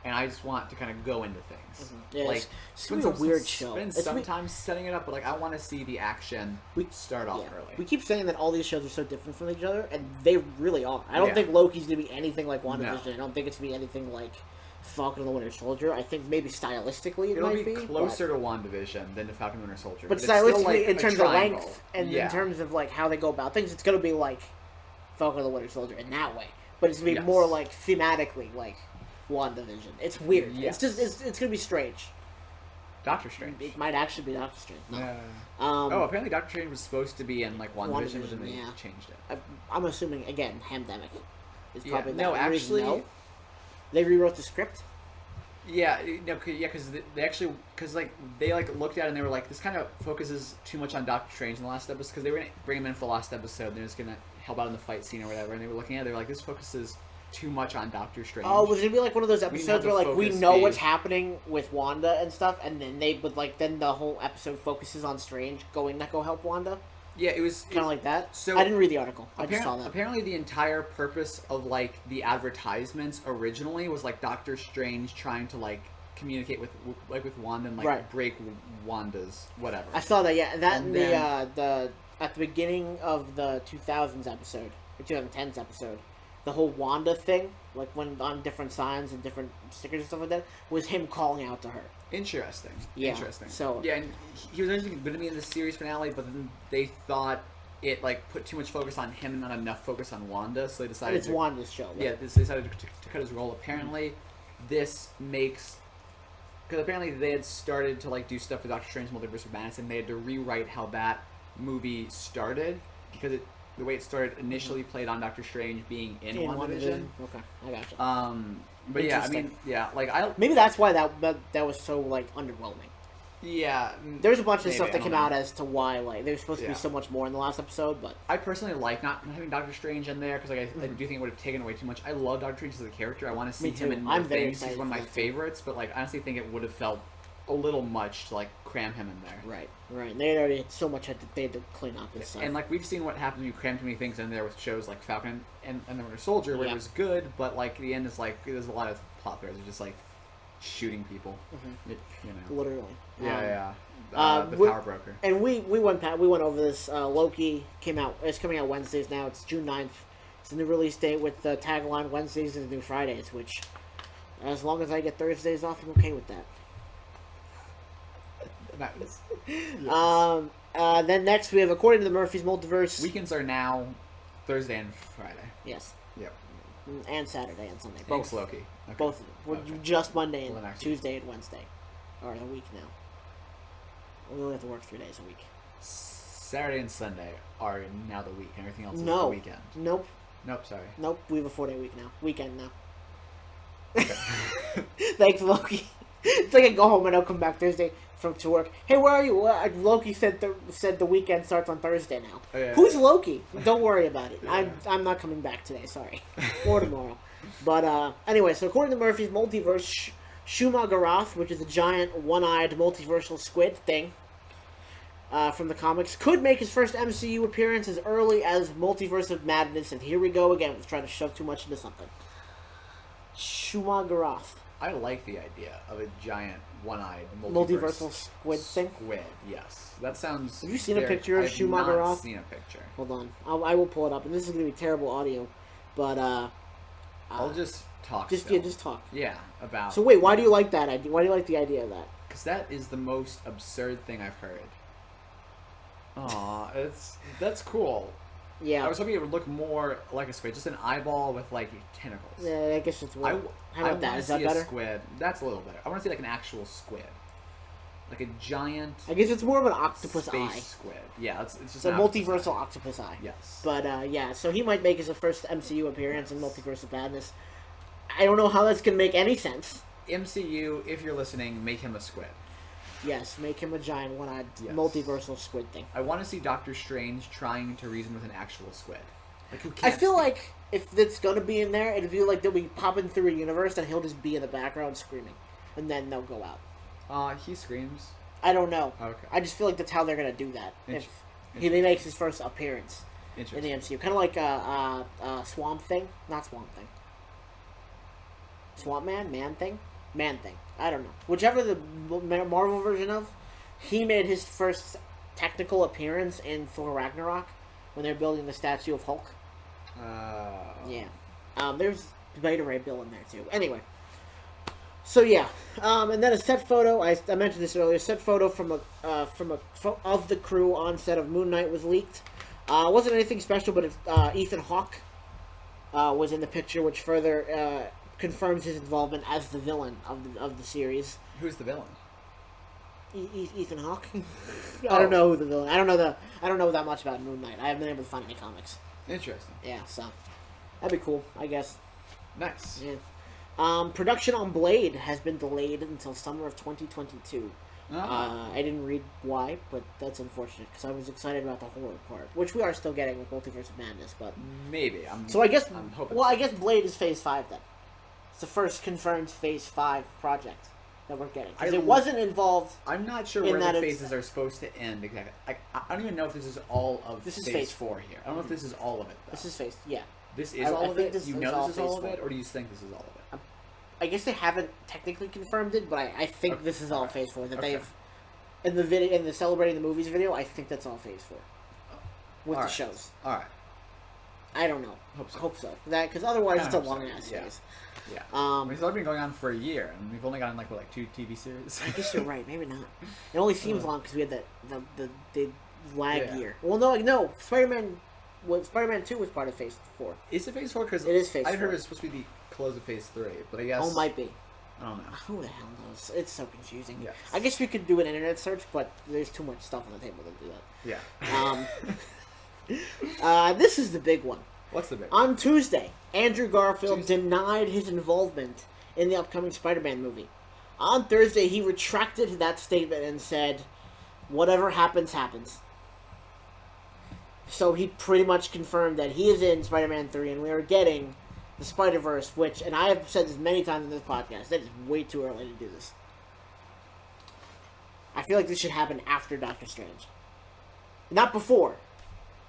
and I just want to kind of go into things. Mm-hmm. Yeah, like it's gonna be a weird show. Spend some time setting it up, but like I want to see the action start off early. We keep saying that all these shows are so different from each other, and they really are. I don't think Loki's gonna be anything like WandaVision. No. I don't think it's gonna be anything like Falcon and the Winter Soldier. I think maybe stylistically it'll might be closer to WandaVision than to Falcon and Winter Soldier. But stylistically, in terms of length and in terms of like how they go about things, it's gonna be like Falcon and the Winter Soldier in that way. But it's gonna be more like thematically like WandaVision. It's weird. Yes. It's gonna be strange. Doctor Strange. It might actually be Doctor Strange. No. Yeah. Apparently Doctor Strange was supposed to be in like WandaVision, but then they changed it. I'm assuming again, Hamdemic is probably no, actually, reason, they rewrote the script. Yeah, no, because they looked at it and they were like, this kind of focuses too much on Doctor Strange in the last episode, because they were gonna bring him in for the last episode. And they're just gonna help out in the fight scene or whatever, and they were looking at it. They were like, this focuses too much on Doctor Strange. Oh, was it gonna be like one of those episodes where like we know what's happening with Wanda and stuff, and then they would like then the whole episode focuses on Strange going to go help Wanda? Yeah, it was kind of like that. So I didn't read the article. I just saw that. Apparently, the entire purpose of like the advertisements originally was like Doctor Strange trying to like communicate with Wanda and like break Wanda's whatever. I saw that. Yeah, that and the at the beginning of the 2000s episode or 2010s episode, the whole Wanda thing, like when on different signs and different stickers and stuff like that, was him calling out to her. Interesting. Yeah. Interesting. So yeah, and he was originally going to be in the series finale, but then they thought it like put too much focus on him and not enough focus on Wanda, so they decided it's Wanda's show. Right? Yeah, they decided to cut his role. Apparently, this makes because apparently they had started to like do stuff with Doctor Strange Multiverse of Madness, and they had to rewrite how that movie started because the way it started initially played on Doctor Strange being in WandaVision. Okay, I gotcha. But yeah, I mean, yeah, like maybe that's why that was so like underwhelming. Yeah, there's a bunch of stuff that came out as to why like there was supposed to be so much more in the last episode, but I personally like not having Doctor Strange in there because like I do think it would have taken away too much. I love Doctor Strange as a character. I want to see him in more things. He's one of my favorites, but like I honestly think it would have felt a little much to like cram him in there. Right. Right. They already had so much they had to clean up and stuff. And like we've seen what happens when you cram too many things in there with shows like Falcon and the Winter Soldier, where it was good, but like the end is like there's a lot of plot threads. It's just like shooting people. Literally. The Power Broker. And we went over this. Loki came out. It's coming out Wednesdays now. It's June 9th. It's the new release date with the tagline Wednesdays is the new Fridays, which, as long as I get Thursdays off, I'm okay with that. Nice. Yes. Then next we have According to the Murphy's Multiverse. Weekends are now Thursday and Friday. Yes. Yep. And Saturday and Sunday. Both Loki. Okay. Both of them. We're just Monday and Tuesday and Wednesday. Or a week now. We only have to work 3 days a week. Saturday and Sunday are now the week. Everything else is the weekend. Nope. Nope, sorry. Nope, we have a 4-day week now. Weekend now. Okay. Thanks, Loki. It's like I go home and I'll come back Thursday to work. Hey, where are you? Loki said the weekend starts on Thursday now. Oh, yeah. Who's Loki? Don't worry about it. Yeah. I'm not coming back today. Sorry, or tomorrow. But anyway, so according to Murphy's Multiverse, Shuma-Gorath, which is a giant one-eyed multiversal squid thing from the comics, could make his first MCU appearance as early as Multiverse of Madness. And here we go again. Let's try to shove too much into something. Shuma-Gorath. I like the idea of a giant one-eyed multiversal squid thing. Squid, yes. That sounds. Have you seen a picture of Shuma-Gorath? I've seen a picture. Hold on, I will pull it up, and this is going to be terrible audio, but I'll just talk. Just talk. Yeah, about. So wait, why do you like that idea? Why do you like the idea of that? Because that is the most absurd thing I've heard. Aw, that's cool. Yeah. I was hoping it would look more like a squid, just an eyeball with like tentacles. Yeah, I guess it's what. How about that? Is that better? A squid. That's a little better. I want to see like an actual squid, like a giant. I guess it's more of an octopus space eye. Squid. Yeah, it's just a an multiversal octopus eye. Yes. But yeah, so he might make his first MCU appearance in Multiverse of Madness. I don't know how that's gonna make any sense. MCU, if you're listening, make him a squid. Yes, make him a giant one-eyed multiversal squid thing. I want to see Doctor Strange trying to reason with an actual squid. Like, who can't I feel speak. like if it's gonna be in there, it'd be like they'll be popping through a universe, and he'll just be in the background screaming, and then they'll go out. He screams. I don't know. Okay. I just feel like that's how they're gonna do that. If he makes his first appearance in the MCU, kind of like Swamp Thing, not Swamp Thing. Swamp Man, Man Thing. I don't know. Whichever the Marvel version of, he made his first technical appearance in Thor Ragnarok when they're building the statue of Hulk. Yeah. There's Beta Ray Bill in there too. Anyway. So yeah. And then a set photo. I mentioned this earlier. A set photo of the crew on set of Moon Knight was leaked. It wasn't anything special, but Ethan Hawke was in the picture, which further confirms his involvement as the villain of the series. Who's the villain? Ethan Hawke. I don't know who the villain. I don't know that much about Moon Knight. I haven't been able to find any comics. Interesting. Yeah, so that'd be cool, I guess. Nice. Yeah. Production on Blade has been delayed until summer of 2022. I didn't read why, but that's unfortunate because I was excited about the horror part, which we are still getting with Multiverse of Madness. But maybe. I'm hoping. Well, I guess Blade is Phase 5 then. It's the first confirmed Phase 5 project that we're getting. Because it wasn't involved. I'm not sure where the phases are supposed to end exactly. I don't even know if this is all of phase 4 here. I don't know if this is all of it, though. This is Phase, yeah. This is all of it? You know this is all of it, or do you think this is all of it? I guess they haven't technically confirmed it, but I think this is all Phase 4. That they've in the video, in the Celebrating the Movies video, I think that's all Phase 4 with the shows. All right. I don't know. Hope so. That because otherwise it's a long ass phase. Yeah. It's already been going on for a year, and we've only gotten like 2 TV series. I guess you're right. Maybe not. It only seems long because we had the lag year. Well, no. Spider-Man 2 was part of Phase 4. Is it Phase 4? Because it is Phase 4. I heard it's supposed to be the close of Phase 3, but I guess. Oh, might be. I don't know. Who the hell knows? It's so confusing. Yes. I guess we could do an internet search, but there's too much stuff on the table to do that. Yeah. This is the big one. What's the big one? On Tuesday, Andrew Garfield denied his involvement in the upcoming Spider-Man movie. On Thursday, he retracted that statement and said, whatever happens, happens. So he pretty much confirmed that he is in Spider-Man 3, and we are getting the Spider-Verse, which, and I have said this many times in this podcast, that is way too early to do this. I feel like this should happen after Doctor Strange, not before.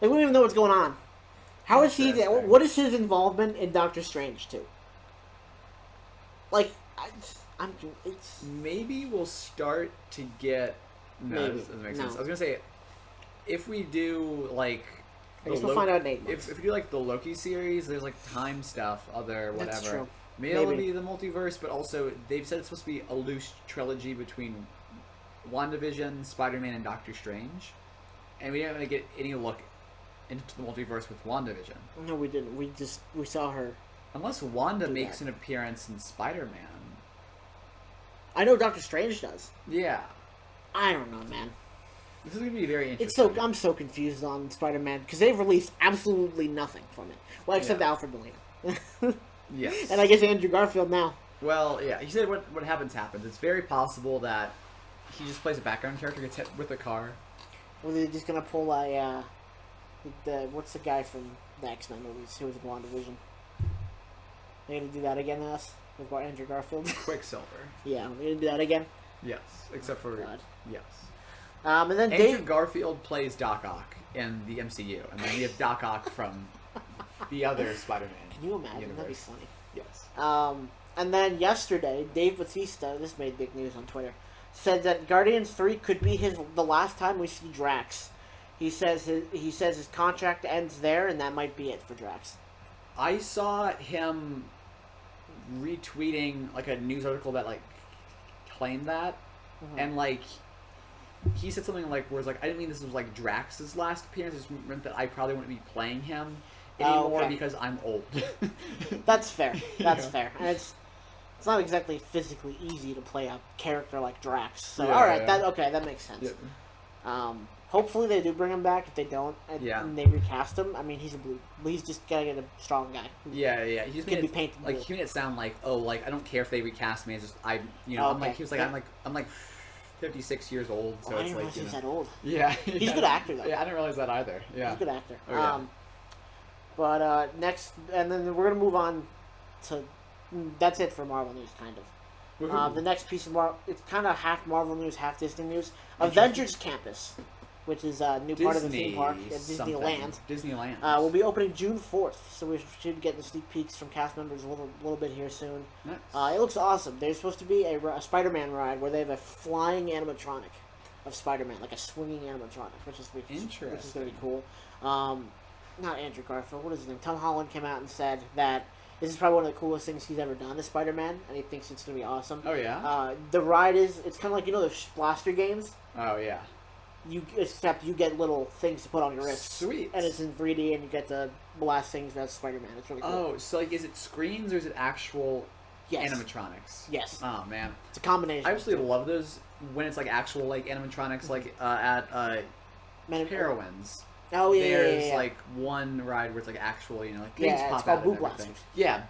Like, we don't even know what's going on. How is he? What is his involvement in Doctor Strange too? Like, it's maybe we'll start to get. No, maybe. That doesn't make sense. I was gonna say, if we do like. I guess we'll find out in 8 months. If we do like the Loki series, there's like time stuff, other whatever. That's true. Maybe it'll be the multiverse, but also they've said it's supposed to be a loose trilogy between WandaVision, Spider-Man, and Doctor Strange, and we didn't really get any look into the multiverse with WandaVision. No, we didn't. We saw her. Unless Wanda makes an appearance in Spider-Man. I know Doctor Strange does. Yeah. I don't know, man. This is going to be very interesting. I'm so confused on Spider-Man because they've released absolutely nothing from it. Well, except Alfred Molina. Yes. And I guess Andrew Garfield now. Well, yeah. He said what happens. It's very possible that he just plays a background character, gets hit with a car. Or they're just going to pull what's the guy from the X-Men movies who was in WandaVision? They're going to do that again to us with Andrew Garfield? Quicksilver. Yeah, they're going to do that again? Yes. Except for... God. Yes. And then Andrew Garfield plays Doc Ock in the MCU, and then we have Doc Ock from the other Spider-Man. Can you imagine? Universe. That'd be funny. Yes. And then yesterday, Dave Bautista, this made big news on Twitter, said that Guardians 3 could be the last time we see Drax. He says his contract ends there, and that might be it for Drax. I saw him retweeting like a news article that like claimed that, and like. He said something like, where it's like, I didn't mean this was like Drax's last appearance. It just meant that I probably wouldn't be playing him anymore because I'm old. That's fair. That's fair. And it's not exactly physically easy to play a character like Drax. So that makes sense. Yeah. Hopefully they do bring him back. If they don't, and they recast him, I mean he's just gotta get a strong guy. Yeah. He just made it painted like he made it sound like I don't care if they recast me. It's just I'm like he was like I'm like 56 years old, so I didn't realize he's that old. Yeah. He's a good actor, though. Yeah, I didn't realize that either. Yeah. He's a good actor. Oh, yeah. But next, and then we're going to move on to... That's it for Marvel news, kind of. The next piece of Marvel... It's kind of half Marvel news, half Disney news. Avengers Campus, which is a new part of the theme park at Disneyland. Disneyland. Will be opening June 4th, so we should get the sneak peeks from cast members a little bit here soon. Nice. It looks awesome. There's supposed to be a Spider-Man ride where they have a flying animatronic of Spider-Man, like a swinging animatronic, which is interesting. Which is going to be cool. Not Andrew Garfield. What is his name? Tom Holland came out and said that this is probably one of the coolest things he's ever done as Spider-Man, and he thinks it's going to be awesome. Oh, yeah? The ride it's kind of like, the blaster games? Oh, yeah. Except you get little things to put on your wrist. Sweet. And it's in 3D, and you get to blast things as Spider-Man. It's really cool. Oh, so like, is it screens or is it actual animatronics? Yes. Oh, man. It's a combination. I absolutely love those when it's like actual like animatronics, like at Heroines. Oh, yeah, There's like one ride where it's like actual, like things pop it's called out Boo and Blasters. Yeah.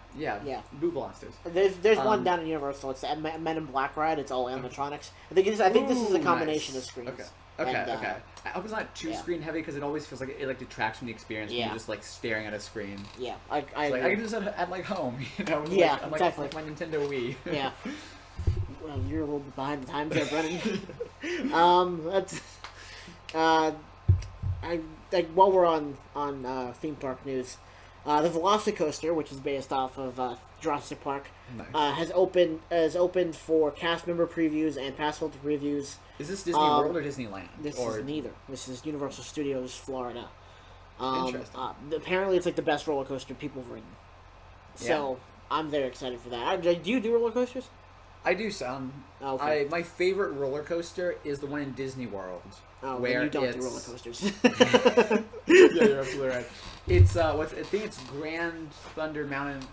Boo Blasters. There's one down in Universal. It's the Men in Black ride. It's all animatronics. I think this is a combination of screens. Okay. I hope it's not too screen heavy because it always feels like it like detracts from the experience when you're just like staring at a screen. Yeah, I can do this at like home, Yeah, exactly. Like my Nintendo Wii. Yeah. Well, you're a little bit behind the times there, Brennan. While we're on theme park news, the Velocicoaster, which is based off of Jurassic Park, has opened for cast member previews and pass holder previews. Is this Disney World or Disneyland? This is neither. This is Universal Studios Florida. Interesting. Apparently, it's like the best roller coaster people have ridden. So I'm very excited for that. Do you do roller coasters? I do some. Okay. My favorite roller coaster is the one in Disney World. Where you don't do roller coasters. Yeah, you're absolutely right. It's I think it's Grand Thunder Mountain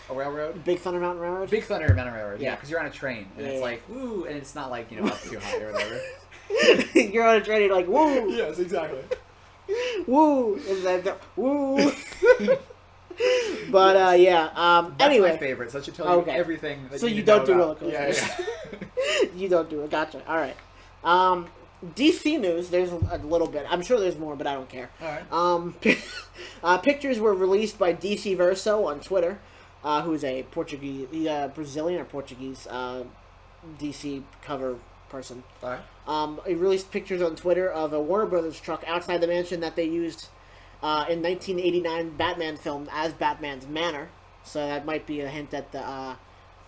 Railroad. Big Thunder Mountain Railroad. Big Thunder Mountain Railroad. Yeah, because you're on a train and it's like woo, and it's not like up too high or whatever. You're on a train, you're like woo. Yes, exactly. Woo. Woo. But That's anyway, my favorite. So that should tell you everything. That so you don't do about. roller coasters. Yeah. You don't do it. Gotcha. All right. DC news. There's a little bit. I'm sure there's more, but I don't care. All right. Pictures were released by DC Verso on Twitter, who's a Portuguese, Brazilian or Portuguese DC cover person. Alright. He released pictures on Twitter of a Warner Brothers truck outside the mansion that they used in 1989 Batman film as Batman's manor. So that might be a hint at the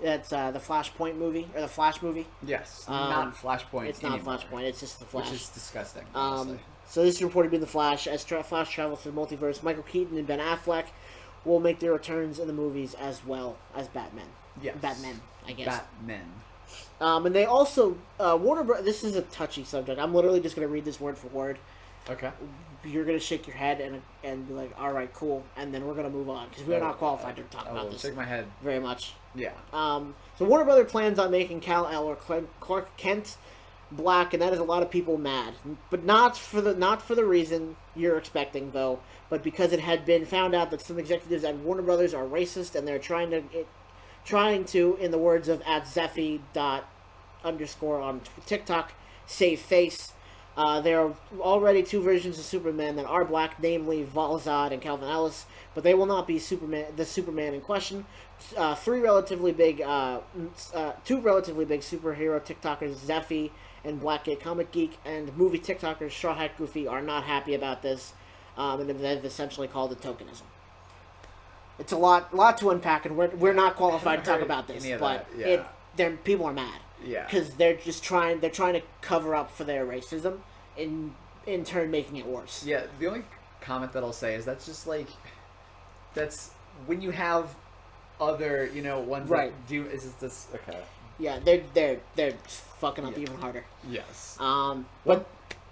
Flashpoint movie or the Flash movie. Yes, not Flashpoint. It's not Flashpoint. It's just the Flash, which is disgusting. Honestly. So this is reported to be the Flash. As Flash travels through the multiverse, Michael Keaton and Ben Affleck will make their returns in the movies as well as Batman. Yes. Batman, I guess. Batman. And they also Warner Bros. This is a touchy subject. I'm literally just going to read this word for word. Okay. You're going to shake your head and be like, all right, cool, and then we're going to move on because we're not qualified to talk about this. Shake my head very much. Yeah. So Warner Brothers plans on making Kal-El or Clark Kent black, and that is a lot of people mad, but not for the reason you're expecting though, but because it had been found out that some executives at Warner Brothers are racist, and they're trying to, in the words of @Zeffy _ on TikTok, save face. There are already 2 versions of Superman that are black, namely Val-Zod and Calvin Ellis, but they will not be the Superman in question. 2 relatively big superhero TikTokers, Zeffy and Blackgate Comic Geek, and movie TikTokers Straw Hat Goofy are not happy about this, and they've essentially called it tokenism. It's a lot to unpack, and we're not qualified to talk about this, but people are mad. Yeah. Because they're trying to cover up for their racism, in turn making it worse. Yeah, the only comment that I'll say is that's when you have other, ones that do, is this, okay. Yeah, they're fucking up even harder. Yes. But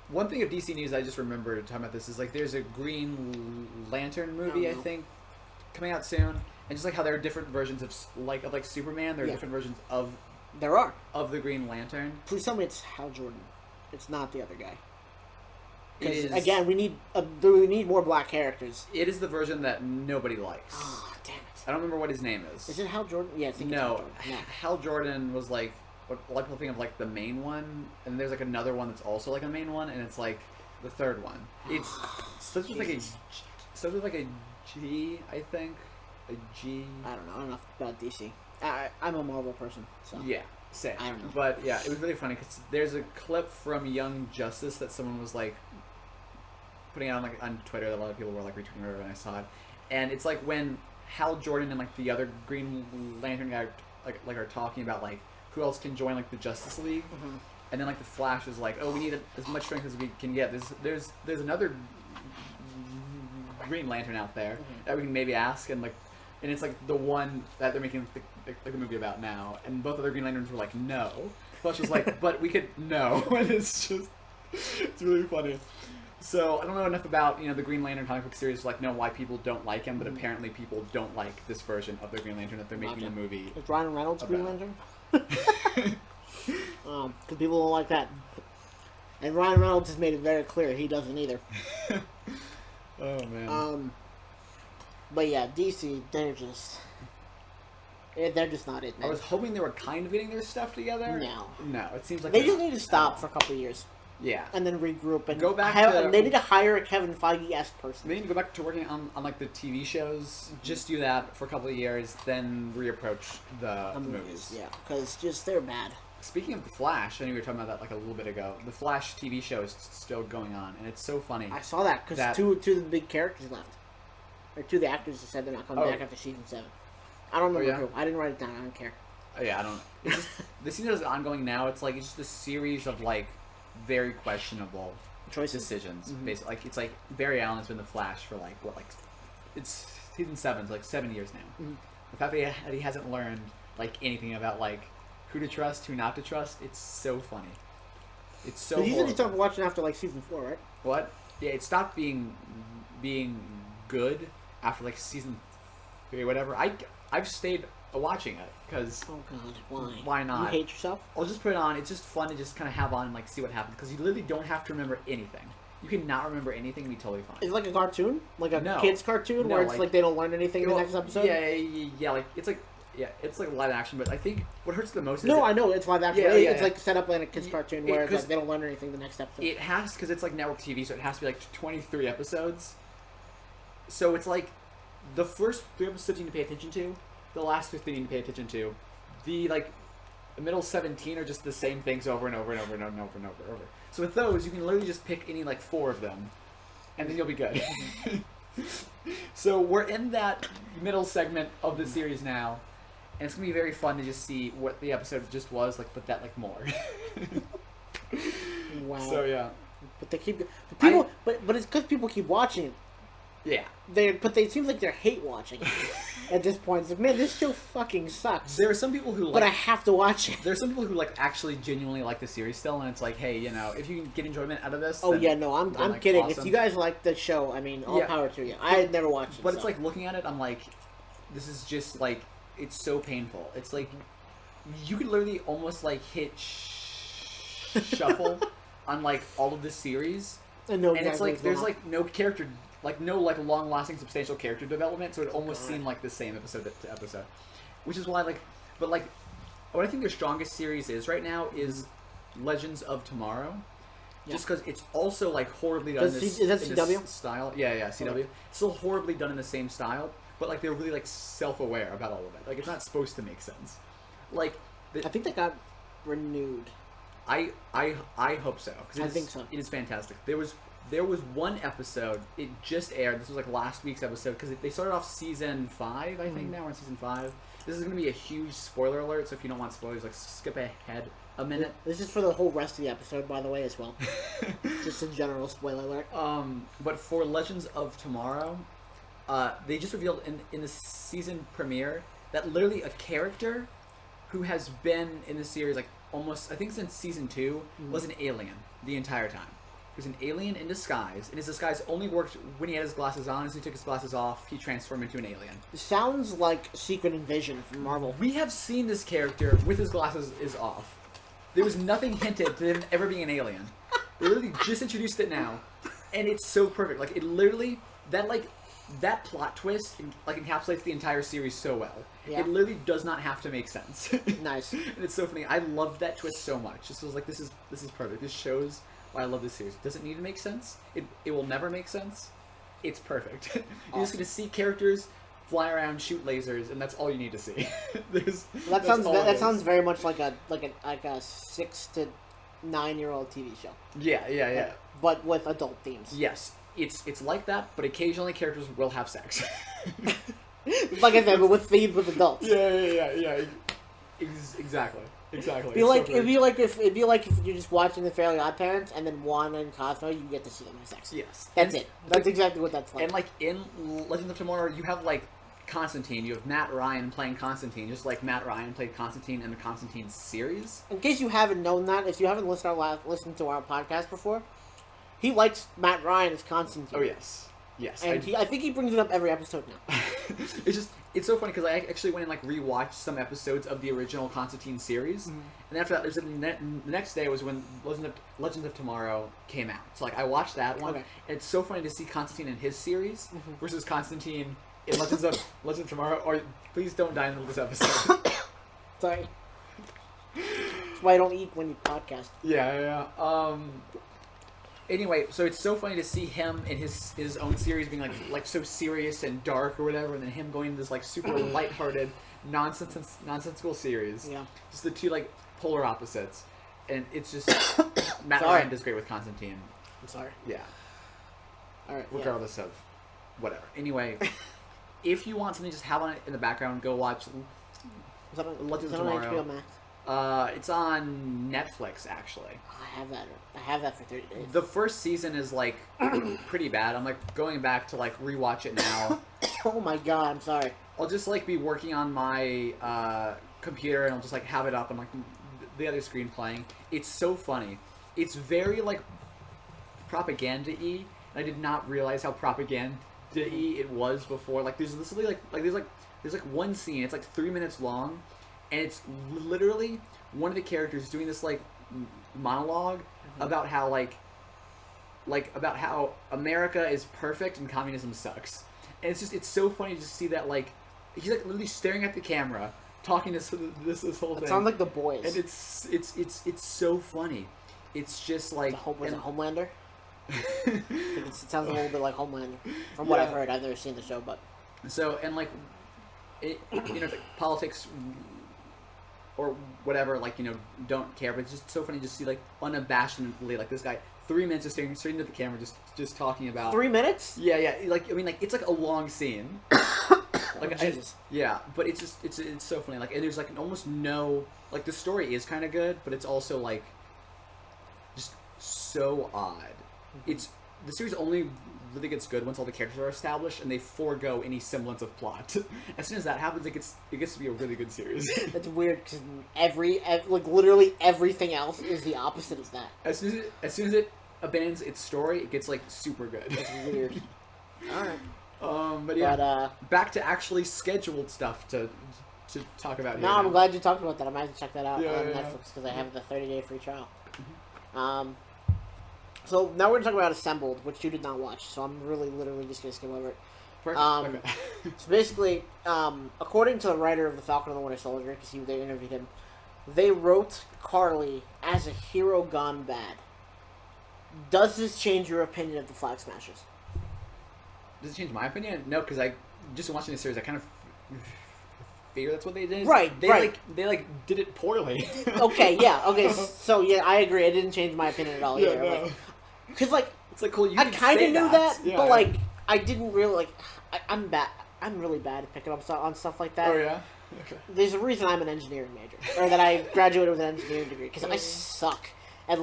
one thing of DC news I just remembered talking about this is, like, there's a Green Lantern movie, I think, coming out soon, and just like how there are different versions of Superman, there are different versions of the Green Lantern. Please tell me it's Hal Jordan. It's not the other guy. Because again, we need more black characters. It is the version that nobody likes. Oh, damn it! I don't remember what his name is. Is it Hal Jordan? Yeah, I think it's Hal Jordan. No. Hal Jordan was like what a lot of people think of, like, the main one, and there's like another one that's also like a main one, and it's like the third one. It's starts with like a G, I think. A G. I don't know enough about DC. I'm a Marvel person, so yeah, same. I don't know. But yeah, it was really funny because there's a clip from Young Justice that someone was like putting out on Twitter that a lot of people were like retweeting whatever, and I saw it, and it's like when Hal Jordan and like the other Green Lantern guy like are talking about like who else can join like the Justice League, and then like the Flash is like, oh, we need as much strength as we can get. There's another Green Lantern out there that we can maybe ask, and it's like the one that they're making the movie about now, and both other Green Lanterns were like, no. Flash was like, but we could no, and it's really funny. So I don't know enough about the Green Lantern comic book series to like know why people don't like him, but apparently people don't like this version of the Green Lantern that they're making the movie. Is Ryan Reynolds Green Lantern? Because people don't like that, and Ryan Reynolds has made it very clear he doesn't either. Oh man. But yeah, DC, they're just not it. Man. I was hoping they were kind of getting their stuff together. No, it seems like they just need to stop for a couple of years. Yeah, and then regroup and go back. They need to hire a Kevin Feige-esque person. They need to go back to working on like the TV shows. Just do that for a couple of years, then reapproach the movies. Yeah, because they're bad. Speaking of the Flash, I know we were talking about that like a little bit ago. The Flash TV show is still going on, and it's so funny. I saw that because two of the big characters left. Or 2 of the actors said they're not coming back after season 7. I don't remember who. I didn't write it down. I don't care. Yeah, I don't. It's just the season is ongoing now. It's like it's just a series of like very questionable decisions. Basically, like it's like Barry Allen has been the Flash for like it's season 7, so like 7 years now. The fact that he hasn't learned like anything about like who to trust, who not to trust. It's so funny. It's so. You said you stopped watching after like season 4, right? What? Yeah, it stopped being good after like season 3 or whatever. I've stayed watching it because why not? You hate yourself? I'll just put it on. It's just fun to just kind of have on and like see what happens because you literally don't have to remember anything. You can not remember anything and be totally fine. It's like a cartoon, like a kid's cartoon, where it's like they don't learn anything in the next episode. Yeah, like it's like live action, but I think what hurts the most is I know it's live action. It's like set up like a kid's cartoon where it's like they don't learn anything the next episode. It has because it's like network TV, so it has to be like 23 episodes. So it's like the first 3 episodes you need to pay attention to, the last 15 you need to pay attention to, the like the middle 17 are just the same things over and over and over and over and over and over and over. So with those, you can literally just pick any like 4 of them, and then you'll be good. So we're in that middle segment of the series now, and it's gonna be very fun to just see what the episode just was like, but that like more. Wow. So yeah. But they keep people, but it's because people keep watching it. Yeah. It seems like they're hate watching it at this point. It's like, man, this show fucking sucks. There are some people who but I have to watch it. There are some people who like actually genuinely like the series still, and it's like, hey, you know, if you can get enjoyment out of this. Oh then, yeah, no, I'm like, kidding. awesome. If you guys like the show, I mean, all power to you. I had never watched it. But it's like looking at it, I'm like, this is just like, it's so painful. It's like, you could literally almost like hit shuffle on like all of the series, and it's like there's like no character. Like, no, like, long-lasting, substantial character development, so it almost seemed like the same episode to episode. Which is why, like... But, like, what I think their strongest series is right now is Legends of Tomorrow. Yeah. Just because it's also, like, horribly done in this, is that CW? This style. Yeah, CW. Okay. It's still horribly done in the same style, but, like, they're really, like, self-aware about all of it. Like, it's not supposed to make sense. Like... I think that got renewed. I hope so. I think so. It is fantastic. There was one episode, it just aired, this was like last week's episode, because they started off season 5, I think now, we're in season 5. This is going to be a huge spoiler alert, so if you don't want spoilers, like, skip ahead a minute. This is for the whole rest of the episode, by the way, as well. Just a general spoiler alert. But for Legends of Tomorrow, they just revealed in the season premiere that literally a character who has been in the series, like, almost, I think since season 2, was an alien the entire time. He was an alien in disguise, and his disguise only worked when he had his glasses on. As he took his glasses off, he transformed into an alien. It sounds like Secret Invasion from Marvel. We have seen this character with his glasses off. There was nothing hinted to him ever being an alien. They literally just introduced it now, and it's so perfect. Like, it literally, that plot twist, like, encapsulates the entire series so well. Yeah. It literally does not have to make sense. Nice. And it's so funny. I loved that twist so much. Just was like, this is perfect. This shows why I love this series. It doesn't need to make sense. It will never make sense. It's perfect. You're just gonna see characters fly around, shoot lasers, and that's all you need to see. That sounds very much like a 6 to 9-year-old TV show. Yeah. But with adult themes. Yes, it's like that, but occasionally characters will have sex. Like I said, but with themes with adults. Yeah. Exactly. It'd be like if you're just watching the Fairly Odd Parents and then Juana and Cosmo, you get to see them have sex. Yes, that's it. That's exactly what that's like. And like in Legends of Tomorrow, you have like Constantine. You have Matt Ryan playing Constantine, just like Matt Ryan played Constantine in the Constantine series. In case you haven't known that, if you haven't listened to our podcast before, he likes Matt Ryan as Constantine. Oh yes. And I think he brings it up every episode now. It's so funny because I actually went and like rewatched some episodes of the original Constantine series, and after that, the next day was when Legends of Tomorrow came out. So like I watched that one, and it's so funny to see Constantine in his series versus Constantine in Legends of Tomorrow. Or please don't die in the middle of this episode. Sorry. That's why I don't eat when you podcast. Yeah. Anyway, so it's so funny to see him in his own series being like so serious and dark or whatever, and then him going into this like super lighthearted, nonsensical series. Yeah. Just the two like polar opposites, and it's just Matt Ryan does great with Constantine. I'm sorry. Yeah. All right. Regardless of whatever. Anyway, if you want something to just have on it in the background, go watch Legends of Tomorrow. HBO Max? It's on Netflix actually. I have that for 30 days. The first season is like pretty bad. I'm like going back to like rewatch it now. Oh my god, I'm sorry. I'll just like be working on my computer and I'll just like have it up on like the other screen playing. It's so funny. It's very like propaganda-y. I did not realize how propaganda-y it was before. Like there's there's one scene. It's like 3 minutes long, and it's literally one of the characters doing this like monologue about how about how America is perfect and communism sucks. And it's so funny to just see that like he's like literally staring at the camera talking this whole thing. It sounds like The Boys. And it's so funny. It's just like was it Homelander? It sounds a little bit like Homelander from what I've heard. I've never seen the show, but so and like it, like politics or whatever, like, don't care. But it's just so funny to see, like, unabashedly, like, this guy 3 minutes just staring straight into the camera, just talking about 3 minutes. Yeah, like, I mean, like, it's like a long scene. Like, Jesus. Yeah, but it's just it's so funny. Like, and there's like almost no, like, the story is kind of good, but it's also like just so odd. It's the series only really gets good once all the characters are established and they forego any semblance of plot. As soon as that happens, it gets to be a really good series. It's weird because like literally everything else is the opposite of that. As soon as it abandons its story, it gets like super good. It's weird. All right. But yeah, back to actually scheduled stuff to talk about. No, I'm glad you talked about that. I might have to check that out on yeah. Netflix because I have the 30-day free trial. So now we're gonna talk about Assembled, which you did not watch. So I'm literally just gonna skim over it. Perfect. Okay. So basically, according to the writer of The Falcon and the Winter Soldier, because they interviewed him, they wrote Carly as a hero gone bad. Does this change your opinion of the Flag Smashers? Does it change my opinion? No, because I just watching the series, I kind of figure that's what they did. Right, They did it poorly. Okay, yeah, okay. So yeah, I agree. It didn't change my opinion at all either. No. Because like, it's like, cool. I kind of knew that, yeah, but like, I didn't really like. I'm bad. I'm really bad at picking up on stuff like that. Oh yeah. Okay. There's a reason I'm an engineering major, or that I graduated with an engineering degree, because I suck at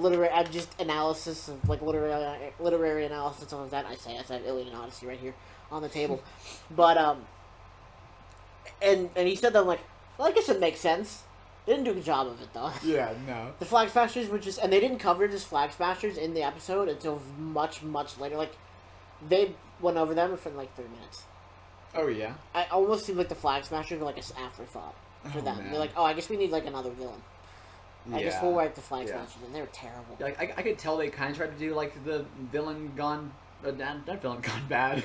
just analysis of like literary analysis and stuff like that. I have Iliad and Odyssey right here on the table, but and he said that I'm like, well, I guess it makes sense. They didn't do a good job of it though. Yeah, no. The Flag Smashers were just, and they didn't cover just Flag Smashers in the episode until much later. Like, they went over them for like 3 minutes. Oh yeah. I almost seemed like the Flag Smashers were like an afterthought for them. Man. They're like, oh, I guess we need like another villain. I guess we'll wipe the Flag Yeah. Smashers, and they were terrible. Like I could tell they kind of tried to do like the villain gone, not villain gone bad,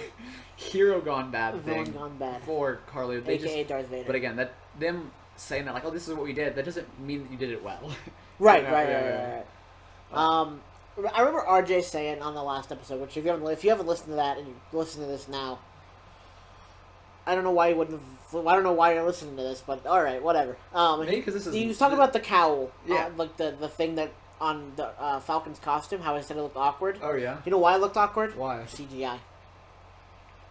hero gone bad Villain thing gone bad. for Carly. They AKA Darth Vader. But again, that them saying that like, oh, this is what we did, that doesn't mean that you did it well. Right, You know? right. I remember RJ saying on the last episode, which if you haven't listened to that and you listen to this now, I don't know why you wouldn't have, I don't know why you're listening to this, but all right, whatever. Maybe because this is. He was talking about the cowl, Yeah. like the thing that on the Falcon's costume, how I said it looked awkward. Oh yeah. You know why it looked awkward? Why? CGI.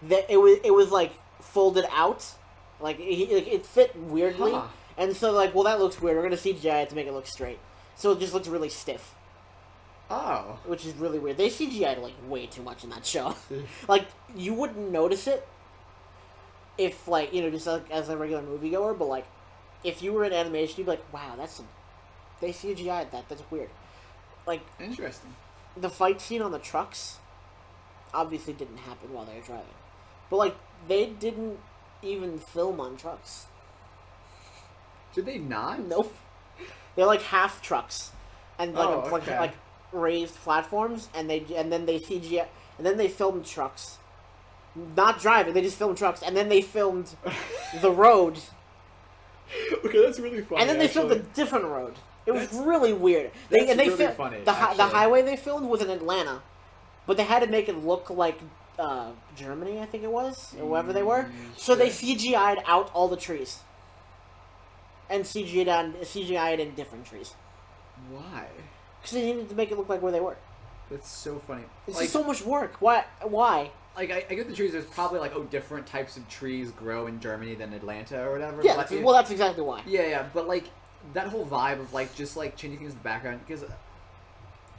It was like folded out, like it fit weirdly, Huh. and so like, well, that looks weird. We're gonna CGI it to make it look straight, so it just looks really stiff. Oh. Which is really weird. They CGI'd like way too much in that show. Like, you wouldn't notice it if, like, just like, as a regular moviegoer, but like, if you were in animation, you'd be like, wow, they CGI'd that. That's weird. Like, Interesting. the fight scene on the trucks obviously didn't happen while they were driving. But like, they didn't even film on trucks. Did they not? Nope. They're like half trucks. And like, Oh, okay. like raised platforms, and then they CGI, and then they filmed trucks, not driving. They just filmed trucks, and then they filmed the road, Okay, that's really funny. and then they filmed a different road. It was really weird. They really funny, the actually. highway they filmed was in Atlanta, but they had to make it look like Germany, I think it was, or wherever they were. So they CGI'd out all the trees, and CGI'd in different trees. Why? Because they needed to make it look like where they were. That's so funny. It's Like, just so much work. Why? like I get the trees. There's probably like, oh, different types of trees grow in Germany than Atlanta or whatever. Yeah, but well, that's exactly why. yeah. But like that whole vibe of like just like changing things in the background, because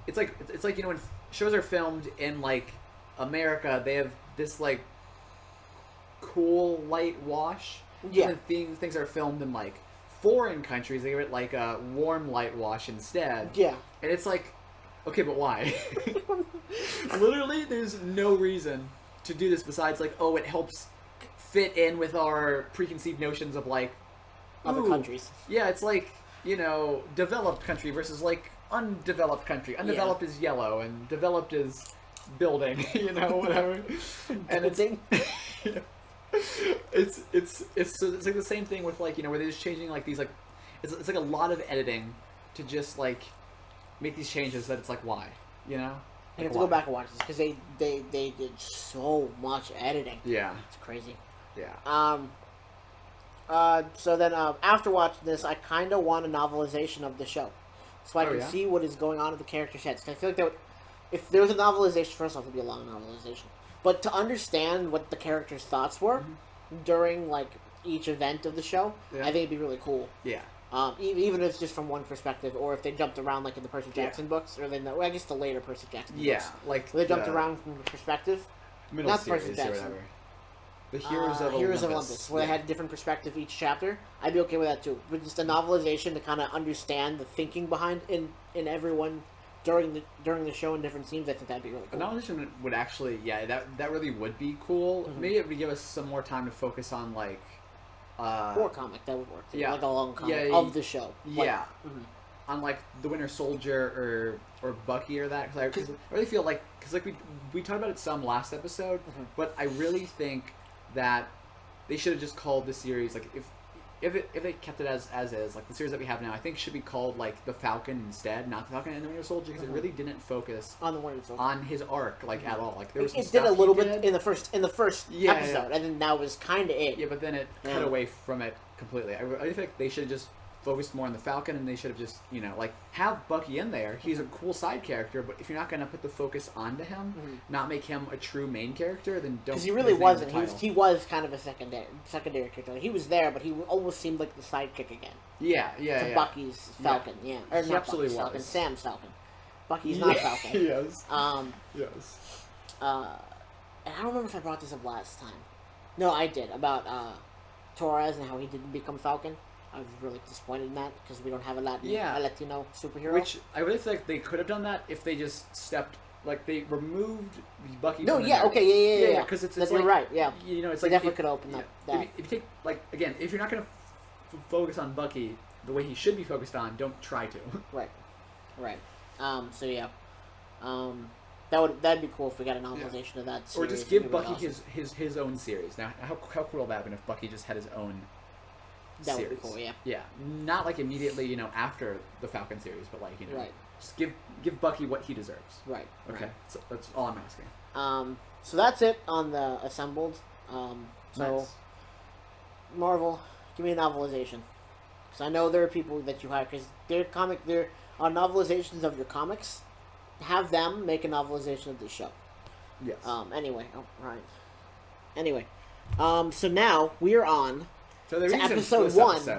it's like when shows are filmed in like America, they have this like cool light wash. Yeah. And then things are filmed in like foreign countries, they give it like a warm light wash instead. Yeah. And it's like, okay, but why? Literally, there's no reason to do this besides like, oh, it helps fit in with our preconceived notions of like Other countries. Yeah, it's like, developed country versus like undeveloped country. Undeveloped is yellow and developed is building, whatever. And it's it's like the same thing with like, where they're just changing like these like it's like a lot of editing to just like make these changes that it's like, why, You Like, have to go back and watch this because they did so much editing. Yeah. It's crazy. Yeah. So then, after watching this, I kind of want a novelization of the show, so I can see what is going on in the characters' heads. 'Cause I feel like if there was a novelization, first off, it would be a long novelization. But to understand what the characters' thoughts were during like each event of the show, I think it'd be really cool. Yeah. Even if it's just from one perspective, or if they jumped around like in the Percy Jackson books, or then I guess the later Percy Jackson books. Yeah, like they jumped around from the perspective. Middle not series Percy or Jackson. whatever. The Heroes of Olympus, where they had a different perspective each chapter. I'd be okay with that too. But just a novelization to kind of understand the thinking behind in everyone during the show in different scenes. I think that'd be really cool. A novelization would actually, that really would be cool. Mm-hmm. Maybe it would give us some more time to focus on like. Or comic, that would work. Yeah, like a long comic of the show. Yeah, on like the Winter Soldier or Bucky or that. Because I really feel like we talked about it some last episode, but I really think that they should have just called the series like if they kept it as is, like the series that we have now, I think should be called like the Falcon instead, not the Falcon and the Winter Soldier, because it really didn't focus on the Winter Soldier, on his arc like at all. Like there was it did a little bit in the first episode, and then that was kind of it. Yeah, but then it cut away from it completely. I think they should have just focused more on the Falcon, and they should have just like have Bucky in there. He's a cool side character, but if you're not going to put the focus onto him, not make him a true main character, then don't. Because he really wasn't. He was kind of a secondary character. He was there, but he almost seemed like the sidekick again. Yeah. Bucky's Falcon. Yeah, or he not absolutely Bucky's was. Falcon. Sam's Falcon. Bucky's not Falcon. Yes. Yes. And I don't remember if I brought this up last time. No, I did about Torres and how he didn't become Falcon. I was really disappointed in that because we don't have a Latino superhero. Which I really feel like they could have done that if they just stepped, like they removed Bucky. No, from yeah, okay, yeah. Because it's you're like, right, yeah. It's they like definitely could open up that. If you take again, if you're not gonna focus on Bucky the way he should be focused on, don't try to. Right. So yeah, that'd be cool if we got a novelization of that series. Or just give Bucky his own series. Now, how cool would that have been if Bucky just had his own. That series. would be cool, yeah. Yeah, not like immediately, after the Falcon series, but like, right. Just give Bucky what he deserves. Right. Okay, so that's all I'm asking. So that's it on the Assembled. Nice. Marvel, give me a novelization. Because I know there are people that you hire, because they're on novelizations of your comics. Have them make a novelization of the show. Yes. Anyway, so now we're on to episode 1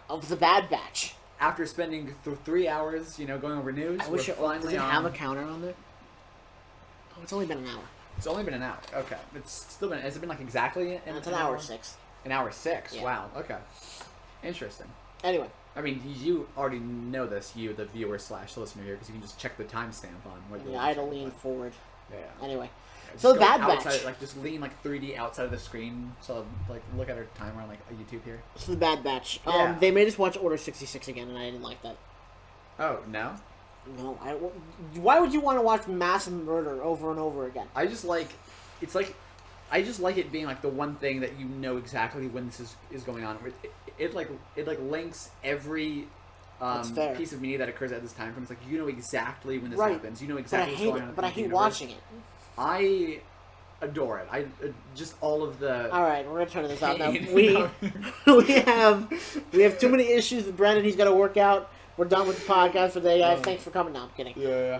of The Bad Batch. After spending 3 hours, going over news, I wish it have a counter on there. Oh, it's only been an hour. It's only been an hour. Okay, has it been like exactly it's an hour 6. An hour 6. Yeah. Wow. Okay. Interesting. Anyway. I mean, you already know this, the viewer / listener here, because you can just check the timestamp on what. Yeah, I had to lean forward. Yeah. Anyway. Yeah, so Bad Batch. Just lean 3D outside of the screen, so look at our timer on YouTube here. So the Bad Batch. Yeah. They made us watch Order 66 again, and I didn't like that. Oh no. No, why would you want to watch mass murder over and over again? I just like it being the one thing that exactly when this is going on. It links every piece of media that occurs at this time frame. It's exactly when this happens. You know exactly what's going on. But I hate watching it. I adore it. Just all of the. All right, we're gonna turn this out now. We have too many issues with Brennan. He's got to work out. We're done with the podcast for today, guys. Thanks for coming. No, I'm kidding. Yeah.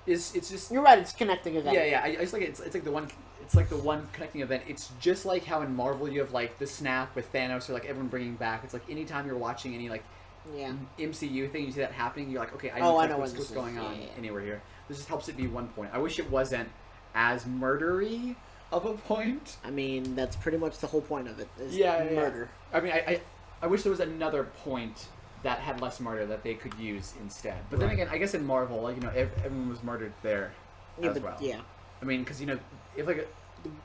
It's just. You're right. It's a connecting event. Yeah. I just like it. It's like the one. It's like the one connecting event. It's just like how in Marvel you have the snap with Thanos or everyone bringing back. It's anytime you're watching any MCU thing, you see that happening. You're like, okay, I know what's going on anywhere here. This just helps it be one point. I wish it wasn't as murdery of a point. I mean, that's pretty much the whole point of it. Is murder. I mean, I wish there was another point that had less murder that they could use instead. But then again, I guess in Marvel, everyone was murdered there as well. Yeah. I mean, because if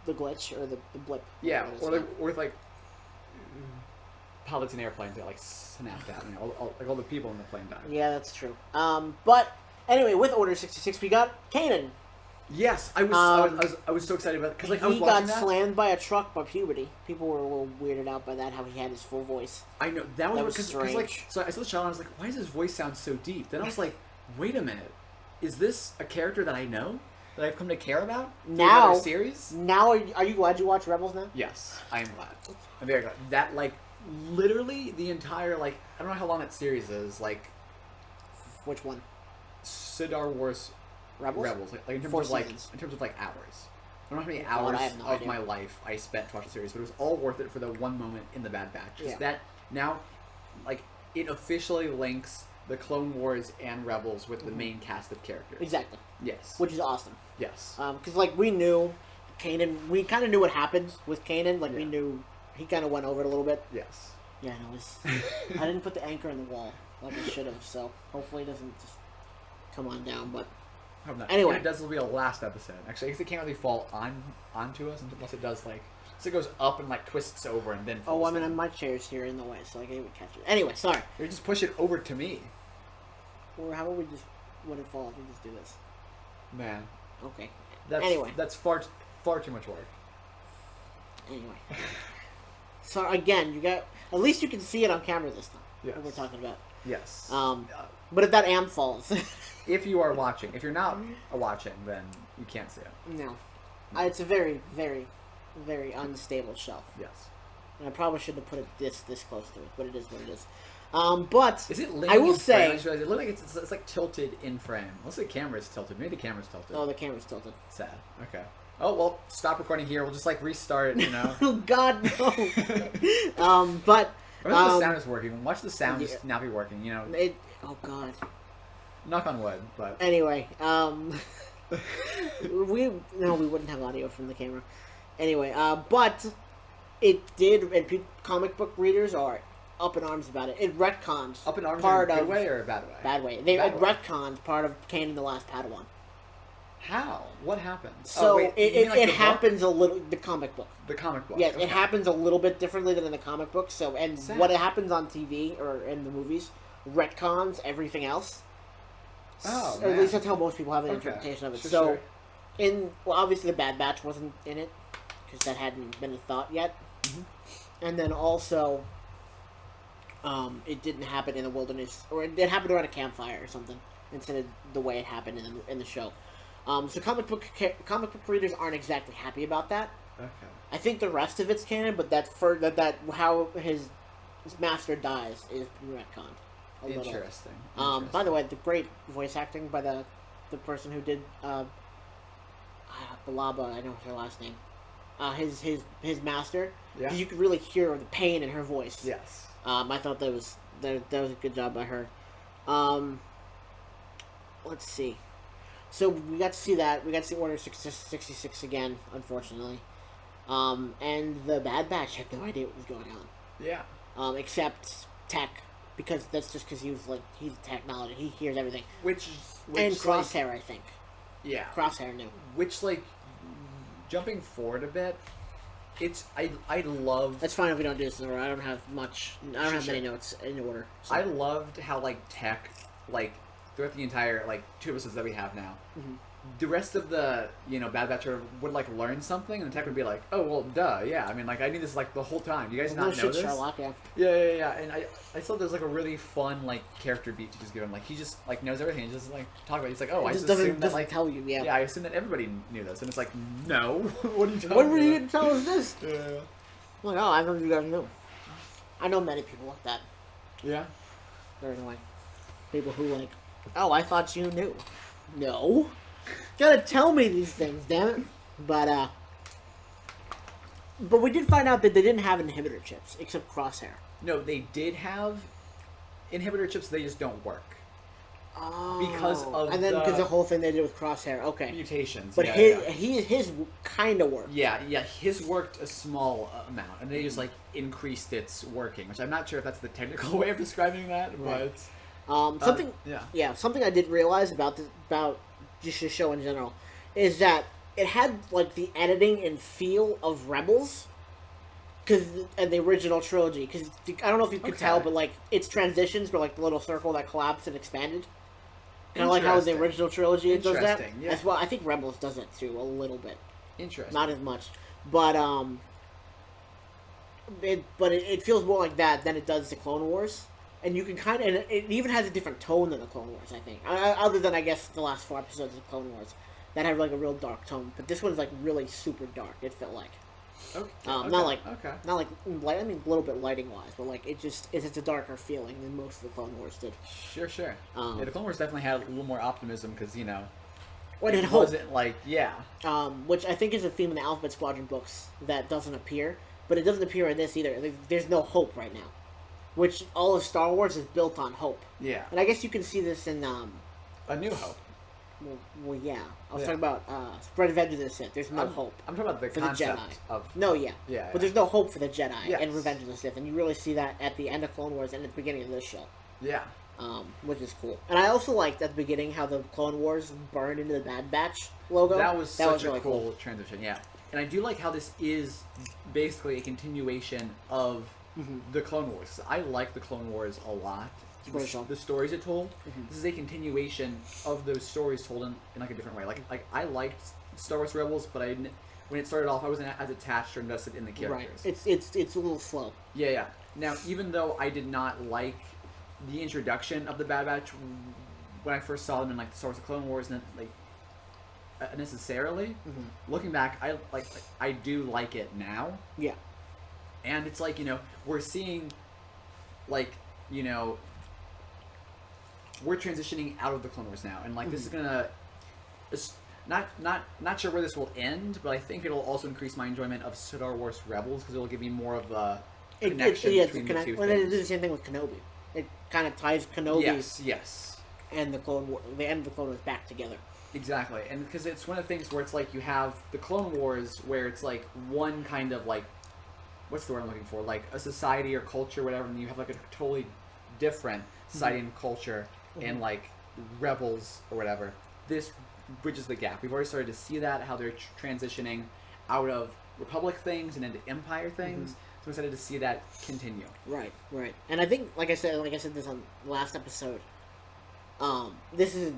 the glitch or the blip. Yeah, or with pilots and airplanes that snapped out. All the people in the plane died. Yeah, that's true. But anyway, with Order 66, we got Kanan. Yes, I was so excited about it because I was watching that. He got slammed by a truck by puberty. People were a little weirded out by that, how he had his full voice. I know that was strange. So I saw the shot and I was like, why does his voice sound so deep? Then I was like, wait a minute, is this a character that I know? that I've come to care about. Now, Another series. Now, are you glad you watched Rebels now? Yes, I am glad. I'm very glad. That like literally the entire like I don't know how long that series is. Like, Which one? Star Wars Rebels. Like in terms 4 of like seasons. in terms of like hours. I don't know how many God, hours I have no of idea. my life I spent to watch the series, but it was all worth it for the one moment in the Bad Batch. Yeah. That now, like, it officially links the Clone Wars and Rebels with the main cast of characters. Exactly. Yes. Which is awesome. Yes. Because like we knew Kanan, we kind of knew what happened with Kanan. Like we Yeah. knew he kind of went over it a little bit. Yes. Yeah, no, it was, I didn't put the anchor in the wall like I should have. So hopefully it doesn't just come on down. But Hope not. Anyway. If it does, will be a last episode. Actually, I guess it can't really fall onto us unless it does like so it goes up and like twists over and then. Falls I mean, down. my chair's here in the way, so like I would catch it. Anyway, sorry. Or just push it over to me. Or how about we just when it falls, we just do this? Man, Okay. that's Anyway. far too much work. Anyway. So again, you got at least you can see it on camera this time. Yes. What we're talking about. Yes. But if that amp falls, If you are watching, if you're not watching, then you can't see it. no, it's a very, very, very unstable shelf. Yes. And I probably shouldn't have put it this close to it, but it is what it is. But Is it? I will in frame? say, I just realized it looks like it's like tilted in frame. Unless the camera's tilted. Maybe the camera's tilted. oh, the camera's tilted. Sad. Okay. Oh well, stop recording here. We'll just like restart. You know. Oh God, no. But Or the sound is working. Watch the sound yeah. just not be working. You know. it. Oh God. Knock on wood. But Anyway, we wouldn't have audio from the camera. Anyway, but it did, and comic book readers are up in arms about it. It retcons up in arms part in a good of way or a bad way? bad way. They Bad it way. retcons part of Kanan the Last Padawan. How? What happened? So you mean, like, it the book? happens a little. The comic book. The comic book. Yes, Okay. it happens a little bit differently than in the comic book. So, and Sad. what happens on TV or in the movies retcons everything else. Oh, Or at man. least that's how most people have an Okay. interpretation of it. Sure, So, sure. obviously the Bad Batch wasn't in it because that hadn't been a thought yet, Mhm. and then also, it didn't happen in the wilderness, or it happened around a campfire or something instead of the way it happened in the show. So comic book readers aren't exactly happy about that. Okay. I think the rest of it's canon, but that how his master dies is retconned. A little. Interesting. By the way, the great voice acting by the person who did Balaba, I know her last name. His master. Yeah. 'Cause you could really hear the pain in her voice. Yes. I thought that was a good job by her. Let's see. So we got to see that. We got to see Order 66 again, unfortunately. And the Bad Batch had no idea what was going on. Yeah. Except Tech, because that's just because he's technology. He hears everything. Which And like, Crosshair, I think. yeah. Crosshair knew. Which like jumping forward a bit, it's I love That's fine if we don't do this in order. I don't have much. I don't have many Sure. notes in order. So. I loved how like Tech like throughout the entire like 2 episodes that we have now. Mhm. The rest of the Bad Batch would like learn something, and the Tech would be like, "Oh well, duh, yeah." I mean, like I knew this like the whole time. You guys No not know shit, this? Sherlock. Yeah. Yeah. And I thought there's like a really fun like character beat to just give him. Like he just like knows everything. He just like talk about. It. He's like, "Oh, I Just just assumed that doesn't like tell you. Yeah. I assumed that everybody knew this," and it's like, no. What are you talking When were you about? gonna tell us this? Yeah. I'm like, oh, I know you guys knew. I know many people like that. Yeah. They're like people who like, oh, I thought you knew. No, gotta tell me these things, damn it. But we did find out that they didn't have inhibitor chips except Crosshair. No, they did have inhibitor chips. They just don't work. Oh, Because of and then the- because the whole thing they did with Crosshair. Okay, Mutations. but yeah, his kind of worked. yeah. His worked a small amount, and they just like increased its working, which I'm not sure if that's the technical way of describing that, Right. but Something. yeah. Something I did realize about just the show in general is that it had like the editing and feel of Rebels, and the original trilogy. Because I don't know if you could Okay. tell, but like its transitions were like the little circle that collapsed and expanded. Kind of like how in the Interesting. original trilogy it does that. Interesting, yeah. As well, I think Rebels does that too a little bit, Interesting. not as much, but it feels more like that than it does the Clone Wars. And you can kind of, and it even has a different tone than the Clone Wars, I think. Other than, I guess, the last 4 episodes of Clone Wars. that had like a real dark tone. But this one's like really super dark. It felt like. Okay. Not like light. I mean, a little bit lighting wise, but like it's a darker feeling than most of the Clone Wars did. Sure. Yeah, the Clone Wars definitely had a little more optimism because Well, it wasn't like which I think is a theme in the Alphabet Squadron books that doesn't appear, but it doesn't appear in this either. There's no hope right now, which all of Star Wars is built on hope. Yeah. And I guess you can see this in A New Hope. Well, yeah. I was talking about Revenge of the Sith. There's no hope. I'm talking about the for concept the Jedi. of. No, yeah. Yeah. But there's no hope for the Jedi Yes. in Revenge of the Sith, and you really see that at the end of Clone Wars and at the beginning of this show. Yeah. Which is cool. And I also liked at the beginning how the Clone Wars burned into the Bad Batch logo. That was such a really cool transition, yeah. And I do like how this is basically a continuation of the Clone Wars. I like the Clone Wars a lot. The stories it told. This is a continuation of those stories told in like a different way. Like I liked Star Wars Rebels, but when it started off, I wasn't as attached or invested in the characters. Right. It's a little slow. Yeah. Now, even though I did not like the introduction of the Bad Batch when I first saw them in like the Star Wars: The Clone Wars, and necessarily looking back, I do like it now. Yeah. And it's like we're seeing we're transitioning out of the Clone Wars now, and like this is gonna. Not sure where this will end, but I think it'll also increase my enjoyment of Star Wars Rebels because it'll give me more of a connection between the two things. It did the same thing with Kenobi. It kind of ties Kenobi and the Clone War, the end of the Clone Wars back together. Exactly, and because it's one of the things where it's like you have the Clone Wars where it's like one kind of like, what's the word I'm looking for? Like a society or culture, whatever, and you have like a totally different society and culture, and like Rebels or whatever. This bridges the gap. We've already started to see that, how they're transitioning out of Republic things and into Empire things. So I'm excited to see that continue. Right. And I think, like I said this on the last episode,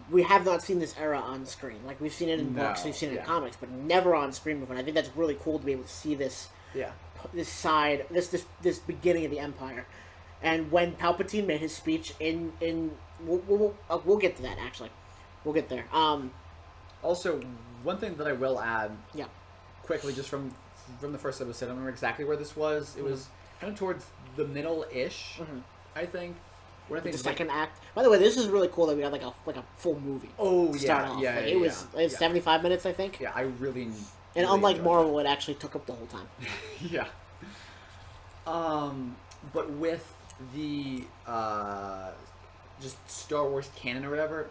we have not seen this era on screen. Like we've seen it in books, we've seen it in comics, but never on screen before. And I think that's really cool to be able to see this. Yeah. This side, this beginning of the Empire, and when Palpatine made his speech we'll get to that actually. We'll get there. Also, one thing that I will add, quickly, just from the first episode, I don't remember exactly where this was. It was kind of towards the middle-ish, I think. What I think the second act. By the way, this is really cool that we had like a full movie. Oh to start off. It was 75 minutes, I think. Yeah, I really. And unlike Marvel, it actually took up the whole time. Yeah. But with the just Star Wars canon or whatever,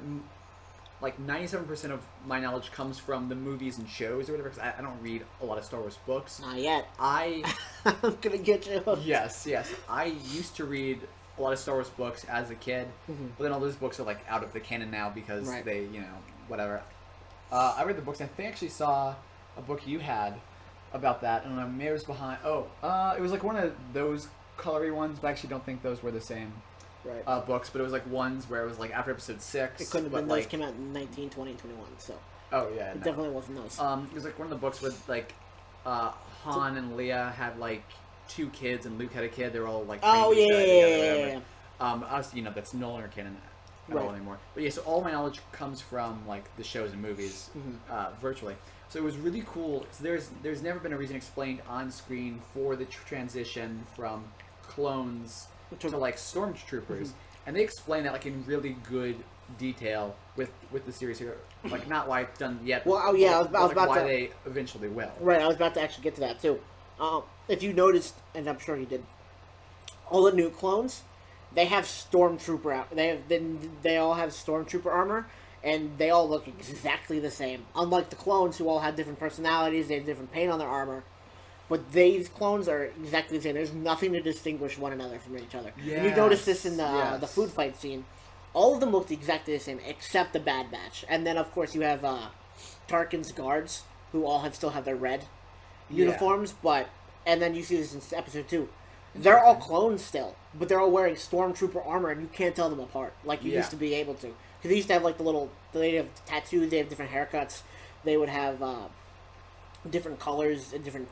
like 97% of my knowledge comes from the movies and shows or whatever. Because I don't read a lot of Star Wars books. Not yet. I'm gonna get you hooked. Yes. I used to read a lot of Star Wars books as a kid, but then all those books are like out of the canon now because they, whatever. I read the books. I think I actually saw a book you had about that, and maybe it was behind. It was like one of those colory ones, but I actually don't think those were the same books. But it was like ones where it was like after episode 6. It couldn't have been. Those came out in 19, 20, 21. So. Oh yeah. It definitely wasn't those. It was like one of the books with like Han and Leia had like 2 kids, and Luke had a kid. They were all like. Yeah. Obviously, that's no longer canon at all anymore. But yeah, so all my knowledge comes from like the shows and movies, virtually. So it was really cool. Because there's never been a reason explained on screen for the transition from clones to like stormtroopers, and they explain that like in really good detail with the series here. Like not why it's done yet. Well, I was about why to. They eventually will. Right, I was about to actually get to that too. If you noticed, and I'm sure you did, all the new clones, they have stormtrooper out. They all have stormtrooper armor, and they all look exactly the same. Unlike the clones, who all have different personalities, they have different paint on their armor. But these clones are exactly the same. There's nothing to distinguish one another from each other. Yes, and you notice this in the food fight scene. All of them looked exactly the same, except the Bad Batch. And then, of course, you have Tarkin's guards, who all still have their red uniforms. And then you see this in episode 2. They're all clones still, but they're all wearing stormtrooper armor, and you can't tell them apart like you used to be able to. Because they used to have like they have tattoos, they have different haircuts, they would have different colors and different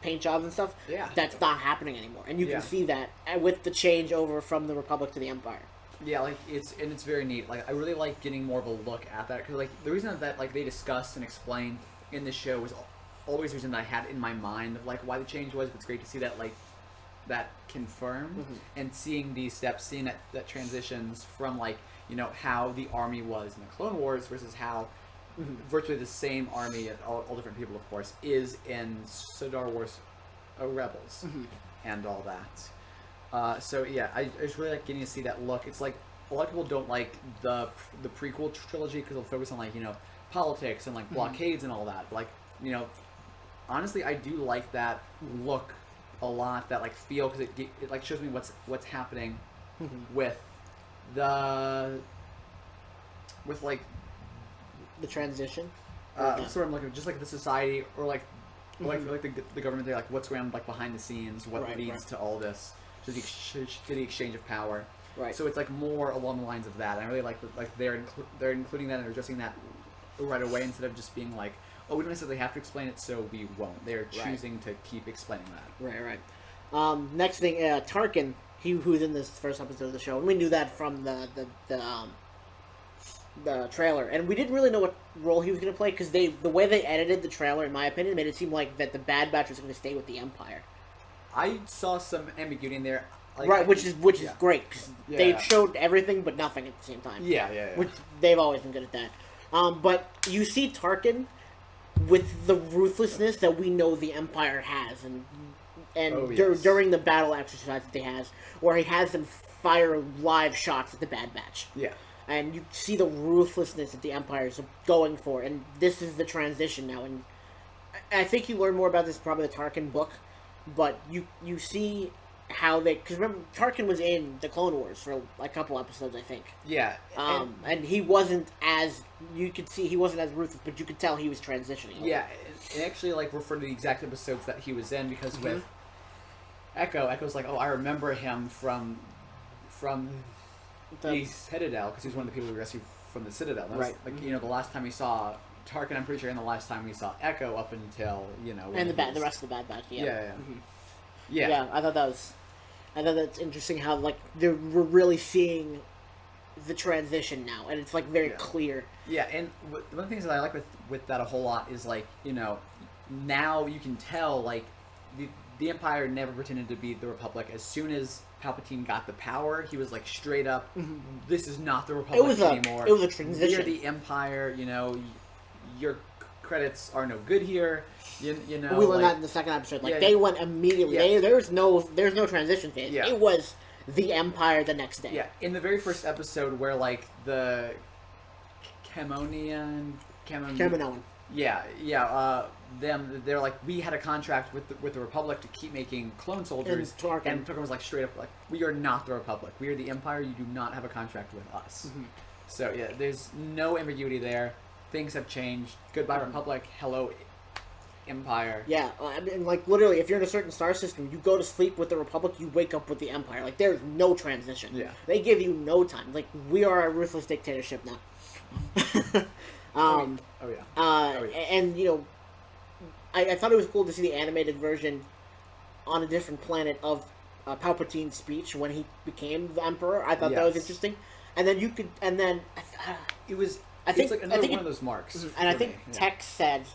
paint jobs and stuff. Yeah. That's not happening anymore. And you can see that with the change over from the Republic to the Empire. Yeah, like it's very neat. Like I really like getting more of a look at that because like the reason that like they discussed and explained in this show was always the reason that I had in my mind of like why the change was. But it's great to see that like that confirmed and seeing these steps, seeing that transitions from like how the army was in the Clone Wars versus how virtually the same army, all different people of course, is in Star Wars Rebels and all that. So yeah, I just really like getting to see that look. It's like a lot of people don't like the prequel trilogy because they'll focus on like politics and like blockades and all that. Like honestly, I do like that look a lot. That like feel because it like shows me what's happening with like the transition. Sort of like just like the society or like the government. They're like what's going on like behind the scenes. What leads to all this. To the exchange of power, right? So it's like more along the lines of that. And I really like they're including that and addressing that right away instead of just being like, oh, we don't necessarily have to explain it, so we won't. They're choosing to keep explaining that. Right. Next thing, Tarkin, who's in this first episode of the show, and we knew that from the trailer, and we didn't really know what role he was going to play because the way they edited the trailer, in my opinion, made it seem like that the Bad Batch was going to stay with the Empire. I saw some ambiguity in there, like, right? Which is great because they showed everything but nothing at the same time. Yeah. Which they've always been good at that. But you see Tarkin with the ruthlessness that we know the Empire has, and during the battle exercise that they has, where he has them fire live shots at the Bad Batch. Yeah. And you see the ruthlessness that the Empire is going for, and this is the transition now. And I think you learn more about this probably the Tarkin book. But you see how they... Because remember, Tarkin was in the Clone Wars for a couple episodes, I think. Yeah. And he wasn't as... You could see he wasn't as ruthless, but you could tell he was transitioning. Yeah, and actually, like, refer to the exact episodes that he was in, because with Echo's like, oh, I remember him from the Citadel, because he was one of the people we rescued from the Citadel. That was, like, the last time we saw... Tarkin, I'm pretty sure, in the last time we saw Echo up until and the rest of the Bad Batch. Yeah. I thought that's interesting how like we're really seeing the transition now, and it's like very clear. Yeah, and one of the things that I like with that a whole lot is like now you can tell like the Empire never pretended to be the Republic. As soon as Palpatine got the power, he was like straight up, this is not the Republic anymore. It was a transition. You're the Empire. Your credits are no good here. We learned that in the second episode. Like they went immediately. Yeah. There's no transition phase. Yeah. It was the Empire the next day. Yeah, in the very first episode where like the Kaminoan. They're like, we had a contract with the Republic to keep making clone soldiers, and Tarkin was like straight up like, we are not the Republic. We are the Empire. You do not have a contract with us. So yeah, there's no ambiguity there. Things have changed. Goodbye, Republic. Hello, Empire. Yeah, I mean, like, literally, if you're in a certain star system, you go to sleep with the Republic, you wake up with the Empire. Like, there's no transition. Yeah. They give you no time. Like, we are a ruthless dictatorship now. And, I thought it was cool to see the animated version on a different planet of Palpatine's speech when he became the Emperor. I thought that was interesting. And then it was... I think it's like another one of those marks. And I think Tech said,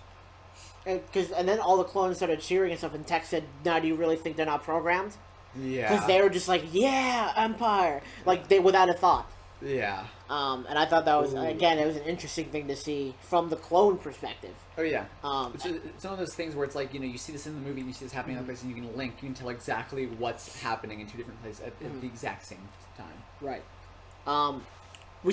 and then all the clones started cheering and stuff, and Tech said, "Now, do you really think they're not programmed?" Yeah. Because they were just like, "Yeah, Empire," like they without a thought. Yeah. And I thought that was again, it was an interesting thing to see from the clone perspective. Oh yeah. It's one of those things where it's like you see this in the movie, and you see this happening in other places, and you can link, you can tell exactly what's happening in two different places at the exact same time. Right. We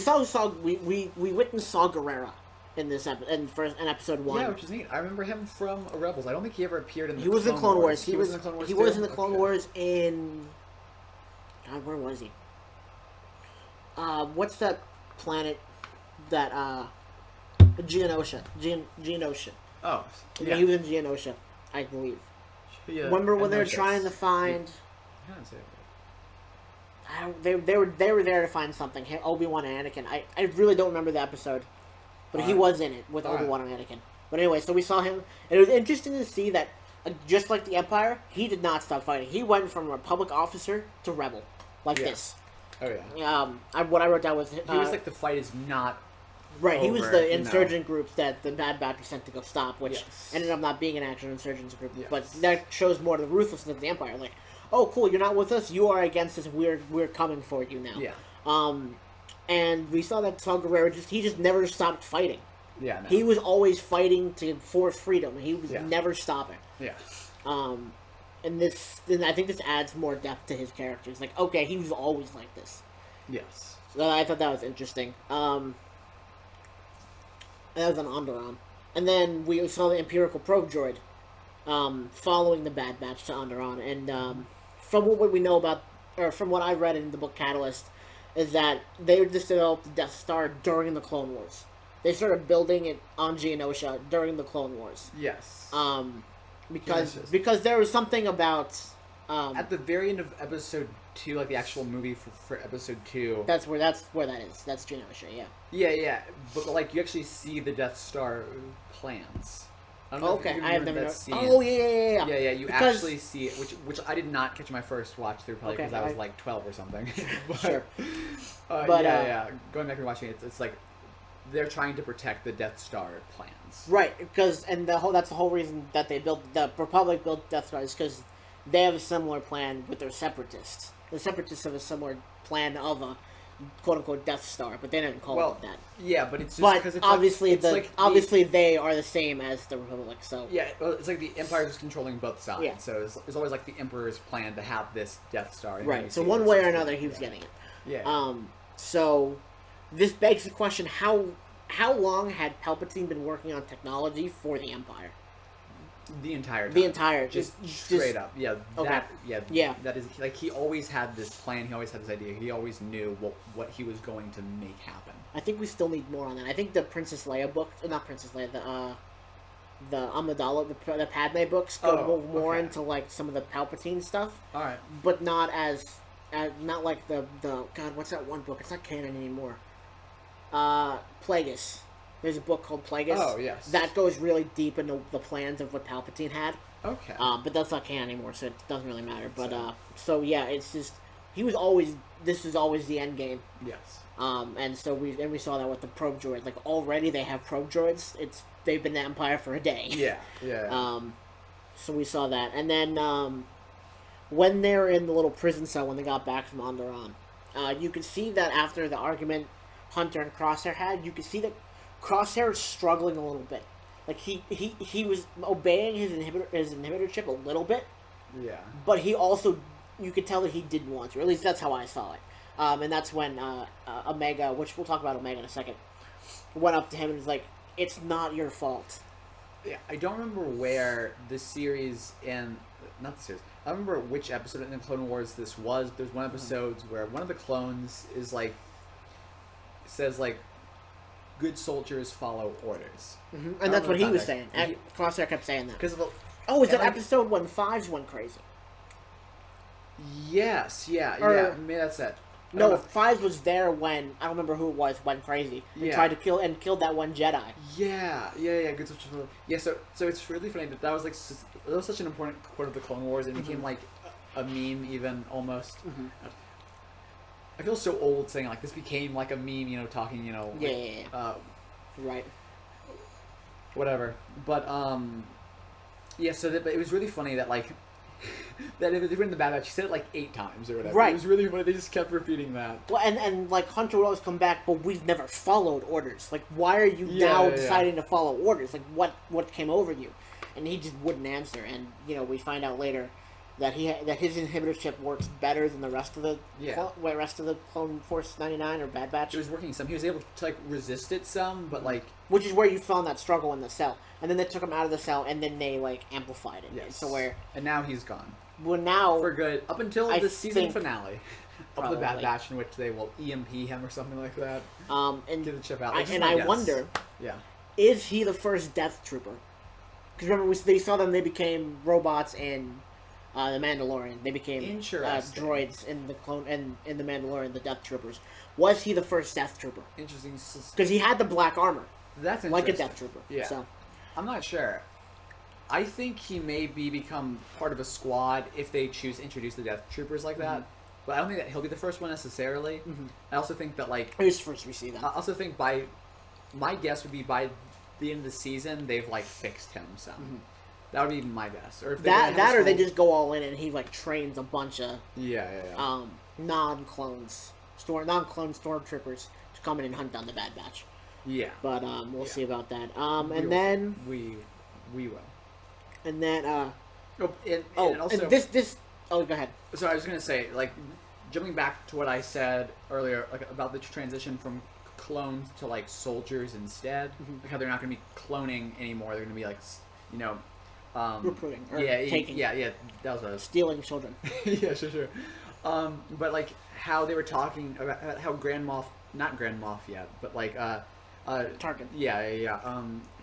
witnessed Saw Gerrera in this in episode 1. Yeah, which is neat. I remember him from Rebels. I don't think he ever appeared in the He was in Clone Wars. He was in the Clone Wars. He was in the Clone Wars in... God, where was he? What's that planet that Geonosia. Geonosia. Oh, yeah. He was in Geonosia, I believe. Yeah. Remember when they were trying to find... They were there to find something. Obi-Wan and Anakin. I really don't remember the episode, but he was in it with Obi-Wan and Anakin. But anyway, so we saw him, and it was interesting to see that, just like the Empire, he did not stop fighting. He went from Republic officer to rebel, like this. Oh yeah. What I wrote down was He was like the fight is not right. He was over, the you know. insurgent group that the Bad Batch was sent to go stop, which Yes. ended up not being an actual insurgents group. Yes. But that shows more of the ruthlessness of the Empire. Like, oh, cool, you're not with us. You are against us. We're coming for you now. Yeah. And we saw that Saw Gerrera he just never stopped fighting. Yeah. No. He was always fighting for freedom. He was never stopping. Yeah. And I think this adds more depth to his character. It's like, okay, he was always like this. Yes. So I thought that was interesting. And that was on Onderon. And then we saw the Empirical Probe Droid following the Bad Batch to Onderon. And from what we know about, or from what I read in the book Catalyst, is that they just developed the Death Star during the Clone Wars. They started building it on Geonosia during the Clone Wars. Yes. Because there was something about at the very end of episode 2, like the actual movie for episode 2. That's where that is. That's Geonosia, yeah. Yeah. But like you actually see the Death Star plans. I don't know okay, if you I have never. that scene. Oh yeah. Yeah. You actually see it, which I did not catch my first watch through, probably because I was like 12 or something. But, sure. But going back and watching it, it's like they're trying to protect the Death Star plans. Right, because that's the whole reason that the Republic built Death Stars, because they have a similar plan with their Separatists. The Separatists have a similar plan of a quote-unquote Death Star, but they didn't call it that. Yeah, but it's just because it's obviously obviously they are the same as the Republic. So yeah, well, it's like the Empire is controlling both sides. Yeah. So it's always like the Emperor's plan to have this Death Star. Right. So one way or another, he was getting it. Yeah. So this begs the question: how long had Palpatine been working on technology for the Empire? The entire time. The entire just straight up. Yeah. Okay. Yeah. That is like he always had this plan. He always had this idea. He always knew what he was going to make happen. I think we still need more on that. I think the Princess Leia book, not Princess Leia, the Amidala, the Padme books go more into like some of the Palpatine stuff. All right. But not not like the God, what's that one book? It's not canon anymore. Plagueis. There's a book called Plagueis. Oh, yes. That goes really deep into the plans of what Palpatine had. Okay. But that's not canon anymore, so it doesn't really matter. But so yeah, it's just this was always the end game. Yes. And so we saw that with the probe droid. Like already they have probe droids. They've been the Empire for a day. Yeah. So we saw that, and then when they're in the little prison cell when they got back from Onderon, you could see that after the argument Hunter and Crosshair had, you could see that Crosshair is struggling a little bit. Like he was obeying his inhibitor chip a little bit. Yeah. But he also, you could tell that he didn't want to. Or at least that's how I saw it. And that's when Omega, which we'll talk about Omega in a second, went up to him and was like, "It's not your fault." Yeah, I don't remember where the series not the series. I don't remember which episode in the Clone Wars this was. There's one episode where one of the clones is like says like, "Good soldiers follow orders," and that's what he was saying. Crosshair kept saying that. Because is that episode when Fives went crazy? Yes, yeah. Maybe that's it. No, Fives was there when I don't remember who it was went crazy and tried to killed that one Jedi. Yeah. Good soldiers. Yeah, so it's really funny that was like that was such an important part of the Clone Wars. It became like a meme, even almost. I feel so old saying like this became like a meme, talking, right. Whatever, but but it was really funny that like that if they were in the Bad Batch, she said it like 8 times or whatever. Right. It was really funny. They just kept repeating that. Well, and like Hunter would always come back, but we've never followed orders. Like, why are you now deciding to follow orders? Like, what came over you? And he just wouldn't answer. And we find out later that his inhibitor chip works better than the rest of the Clone Force 99 or Bad Batch. It was working some. He was able to like resist it some, but like which is where you found that struggle in the cell. And then they took him out of the cell, and then they like amplified it. Yes. So and now he's gone. Well, now for good. Up until the season finale of the Bad Batch, in which they will EMP him or something like that. And get the chip out. I wonder, is he the first Death Trooper? Because remember, they saw them; they became robots in the Mandalorian. They became droids in the clone and in the Mandalorian, the Death Troopers. Was he the first Death Trooper? Interesting. Because he had the black armor. That's interesting. Like a Death Trooper. Yeah. So. I'm not sure. I think he may become part of a squad if they choose to introduce the Death Troopers like that. but I don't think that he'll be the first one necessarily. Mm-hmm. I also think that like It was first we see them. I also think my guess would be by the end of the season they've like fixed him some. Mm-hmm. That would be my guess. Or if or they just go all in and he like trains a bunch of non-clone stormtroopers to come in and hunt down the Bad Batch. Yeah. But we'll see about that. And then we will. And then and also and this go ahead. So I was gonna say, like, jumping back to what I said earlier, like about the transition from clones to like soldiers instead, like how they're not gonna be cloning anymore. They're gonna be like, you know, recruiting. Or taking. Yeah. That was what I was stealing children. Yeah, sure. But like how they were talking about how not Grand Moff yet, but like Tarkin. Yeah.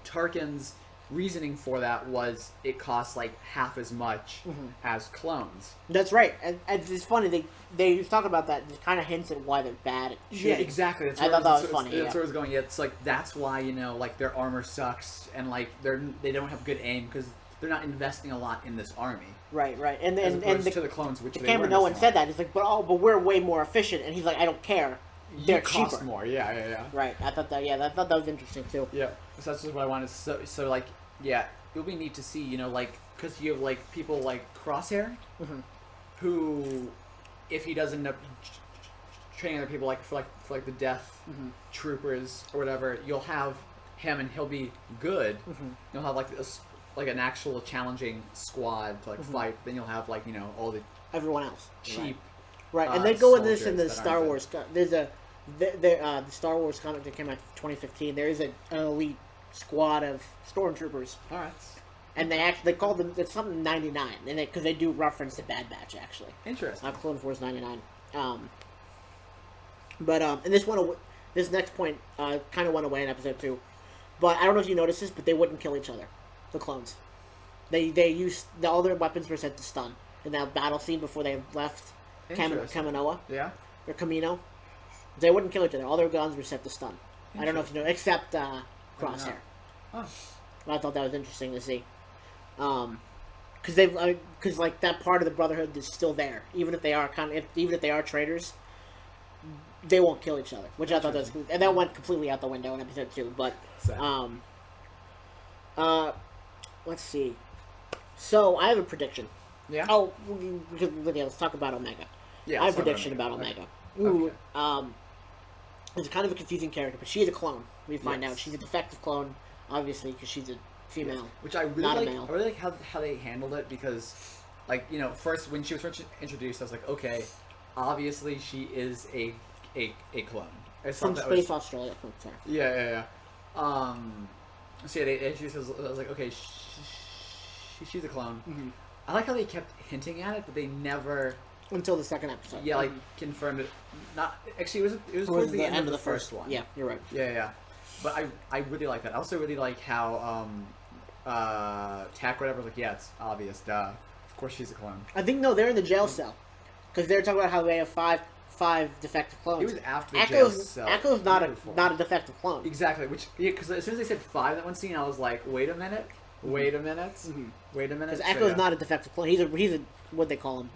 Tarkin's reasoning for that was it costs like half as much as clones. That's right, and it's funny they talk about that. It kind of hints at why they're bad at shooting. Yeah, exactly. I thought that was funny. That's where it was going. Yeah, it's like that's why like their armor sucks and like they don't have good aim because they're not investing a lot in this army. Right, and to the clones, which the camera no one said that. It's like, but we're way more efficient, and he's like, I don't care. They're cost cheaper. More. Yeah. Right. I thought that was interesting too. Yeah. So that's just what I wanted. So like, yeah, it would be neat to see, like, because you have like people like Crosshair, who, if he does end up training other people for the Death Troopers or whatever, you'll have him and he'll be good. You'll have like an actual challenging squad to like fight. Then you'll have like all the everyone else cheap. Right, and they go in this in the Star Wars. There's the Star Wars comic that came out in 2015. There is an elite squad of stormtroopers. All right. And they call them, it's something 99, and because they do reference the Bad Batch actually. Interesting. Clone Force 99. And this next point kind of went away in episode 2, but I don't know if you noticed this, but they wouldn't kill each other, the clones. They used all their weapons were set to stun in that battle scene before they left Kaminoa. Yeah. Or Camino. They wouldn't kill each other. All their guns were set to stun. I don't know if you know, except Crosshair. Oh. I thought that was interesting to see. Because like that part of the Brotherhood is still there, even if they are traitors, they won't kill each other. Which I thought that was, and that went completely out the window in episode 2. But let's see. So I have a prediction. Yeah. Oh, let's talk about Omega. Yeah. I have a prediction about Omega. Ooh. Okay. It's kind of a confusing character, but she is a clone. We find out she's a defective clone, obviously, because she's a female, which I really not like. a male. I really like how they handled it because, like, first when she was first introduced, I was like, okay, obviously she is a clone. From Space Australia. Sorry. Yeah. So yeah, they introduced us. I was like, okay, she's a clone. Mm-hmm. I like how they kept hinting at it, but they never. Until the second episode. Yeah, like confirmed it. Not actually, it was towards the end of the first one. Yeah, you're right. Yeah. But I really like that. I also really like how Tack whatever was like, yeah, it's obvious, duh. Of course she's a clone. I think they're in the jail cell because they're talking about how they have five defective clones. It was after the jail cell. Echo's not a defective clone. Exactly. Which because as soon as they said 5 in that one scene, I was like, wait a minute. Because Echo's not a defective clone. He's a what they call him.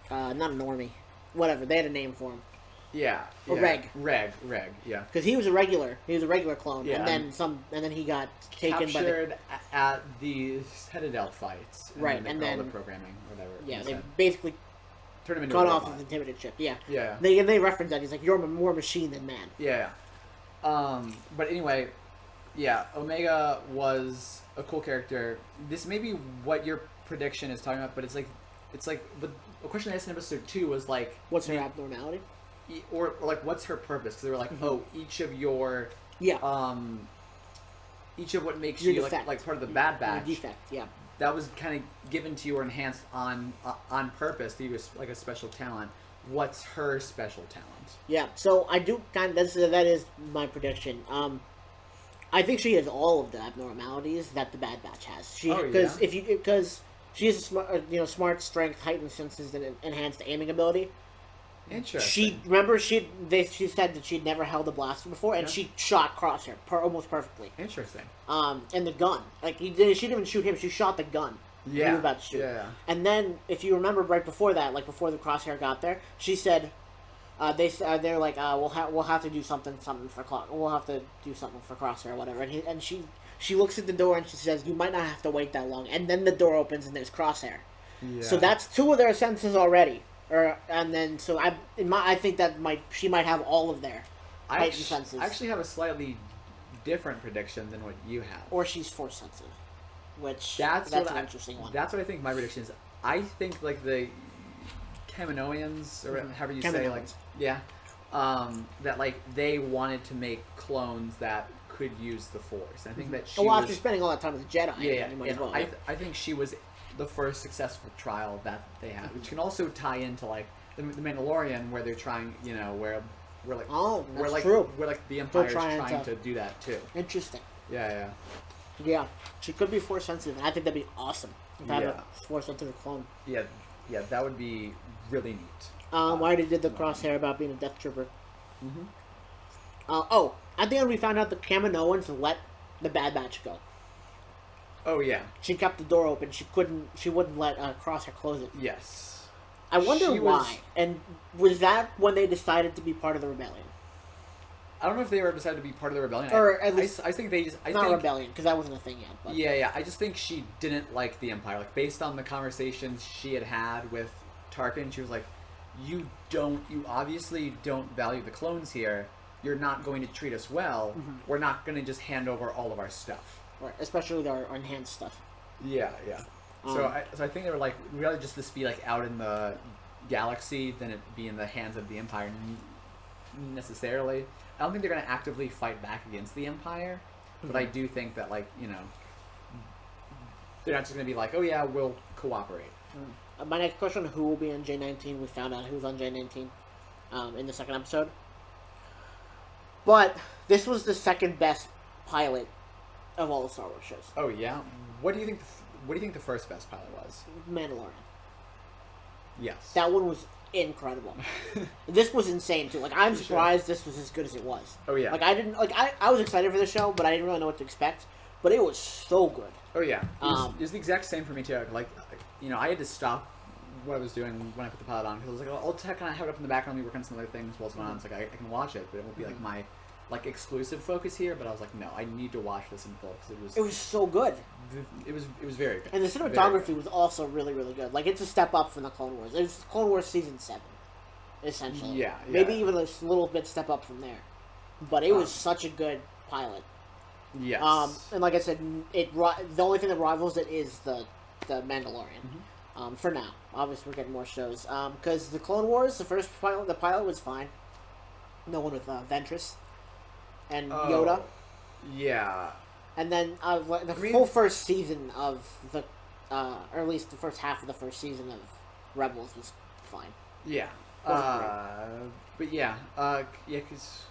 Not a normie. Whatever. They had a name for him. Yeah. Reg. Yeah. Because he was a regular. He was a regular clone. Yeah. And then he got taken captured at the Citadel fights. Right. And then all the programming, whatever. Yeah. They basically turned him into cut off his intimidated chip. Yeah. Yeah. They reference that. He's like, you're more machine than man. Yeah. But anyway, yeah. Omega was a cool character. This may be what your prediction is talking about, but it's like, but a question I asked in episode 2 was like, what's her abnormality? Or like, what's her purpose? Because they were like, each of your each of what makes you like part of the Bad Batch. Your defect, yeah. That was kind of given to you or enhanced on purpose to you like a special talent. What's her special talent? Yeah, so I do that is my prediction. I think she has all of the abnormalities that the Bad Batch has. Because she has smart, strength, heightened senses, and enhanced aiming ability. Interesting. She said that she'd never held a blaster before, and she shot Crosshair almost perfectly. Interesting. And the gun, like she didn't even shoot him; she shot the gun He was about to shoot. Yeah. And then, if you remember, right before that, like before the Crosshair got there, she said, they're like, we'll have to do something for we'll have to do something for Crosshair or whatever. And she looks at the door and she says, you might not have to wait that long. And then the door opens and there's Crosshair. Yeah. So that's 2 of their senses already. And then so I think that she might have all of their heightened senses. I actually have a slightly different prediction than what you have. Or she's force sensitive, which that's an interesting one. That's what I think my prediction is. I think like the Kaminoans, or however you say, like that like they wanted to make clones that could use the Force. I think that she after spending all that time with the Jedi, I think she was the first successful trial that they had, which can also tie into like the Mandalorian, where they're trying, where true. Where like the Empire is trying to do that too. Interesting. Yeah. She could be force sensitive, and I think that'd be awesome if I had a force sensitive clone. Yeah, that would be really neat. I already did the Crosshair about being a Death Trooper. At the end we found out the Kaminoans let the Bad Batch go. Oh yeah. She kept the door open. She wouldn't let Crosshair close it. Yes. I wonder why. And was that when they decided to be part of the rebellion? I don't know if they ever decided to be part of the rebellion. Or at least I think they just. Not rebellion, because that wasn't a thing yet. But. Yeah. I just think she didn't like the Empire. Like based on the conversations she had with Tarkin, she was like, "You obviously don't value the clones here. You're not going to treat us well. We're not going to just hand over all of our stuff." Right, especially with our enhanced stuff. Yeah. So I think they were like, we'd rather just this be like out in the galaxy than it be in the hands of the Empire necessarily. I don't think they're going to actively fight back against the Empire, but I do think that like, they're not just going to be like, oh yeah, we'll cooperate. My next question, who will be on J-19? We found out who's on J-19 in the second episode. But this was the second best pilot of all the Star Wars shows. Oh yeah? What do you think the first best pilot was? Mandalorian. Yes. That one was incredible. This was insane too. Like I'm surprised this was as good as it was. Oh yeah. Like I was excited for the show, but I didn't really know what to expect. But it was so good. Oh yeah. It was the exact same for me too. Like, I had to stop what I was doing when I put the pilot on because I was like, I'll kind of have it up in the background, work on some other things while it's going on. It's like I can watch it, but it won't be like my exclusive focus here. But I was like, no, I need to watch this in full because it was so good. It was very good. And the cinematography was also really, really good. Like, it's a step up from the Clone Wars. It's Clone Wars Season 7, essentially. Yeah. Maybe even a little bit step up from there. But it was such a good pilot. Yes. And like I said, the only thing that rivals it is the Mandalorian. For now. Obviously, we're getting more shows. Because the Clone Wars, the pilot was fine. No one with Ventress and Yoda. Yeah. And then the whole first season of or at least the first half of the first season of Rebels was fine. Yeah. But yeah, because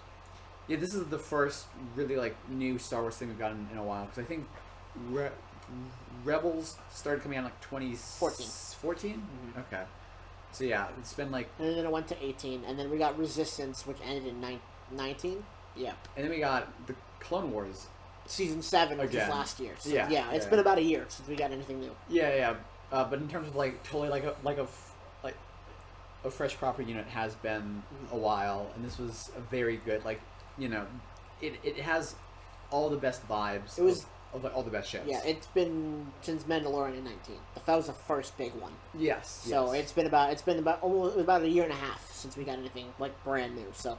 this is the first really new Star Wars thing we've gotten in a while. Because I think Rebels started coming out in 2014. 14? Mm-hmm. Okay. So yeah, it's been and then it went to 18, and then we got Resistance, which ended in 19. Yeah. And then we got the Clone Wars. Season 7, which was last year. So, yeah, it's been about a year since we got anything new. Yeah. But in terms of totally a fresh property unit has been a while, and this was a very good it has all the best vibes. It was of all the best shows. Yeah, it's been since Mandalorian in 19. That was the first big one. Yes. So it's been about almost about a year and a half since we got anything brand new. So.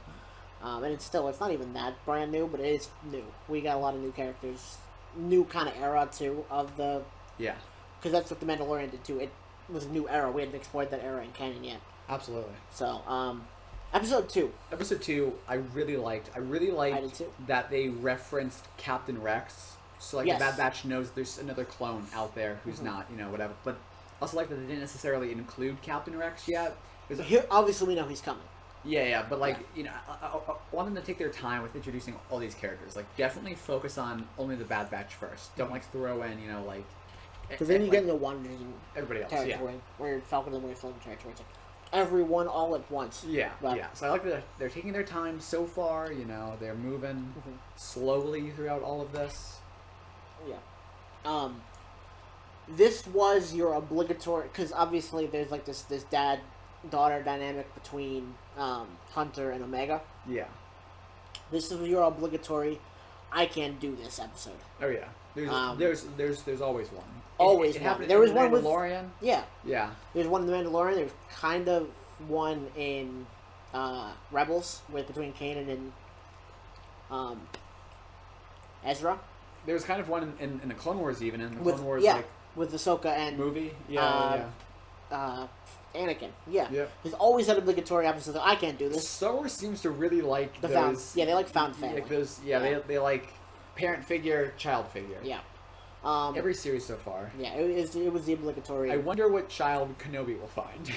And it's not even that brand new, but it is new. We got a lot of new characters, new kind of era too of the. Yeah. Because that's what the Mandalorian did too. It was a new era. We hadn't explored that era in canon yet. Absolutely. So, episode 2. Episode 2, I really liked that they referenced Captain Rex. So the Bad Batch knows there's another clone out there who's not, whatever. But also that they didn't necessarily include Captain Rex yet. Obviously, we know he's coming. Yeah, but I want them to take their time with introducing all these characters. Definitely focus on only the Bad Batch first. Don't throw in, because then you get into wandering everybody else territory, where Falcon and the Winter Soldier territory. It's everyone all at once. Yeah. So I like that they're taking their time so far. They're moving slowly throughout all of this. Yeah. this was your obligatory, because obviously there's like this dad-daughter dynamic between Hunter and Omega. Yeah. This is your obligatory. I can't do this episode. Oh yeah. There's always one. Always it one. happened There was in one with Mandalorian. Yeah. Yeah. There's one in the Mandalorian. There's kind of one in Rebels between Kanan and Ezra. There's kind of one in the Clone Wars even in the With, Clone Wars yeah, like with Ahsoka and movie. Anakin. Yeah. Yep. There's always that obligatory episode that I can't do this. Star Wars seems to really like The those. found, yeah, they like found family. Like those, they like parent figure, child figure. Yeah. Every series so far. Yeah, it was the obligatory. I wonder what child Kenobi will find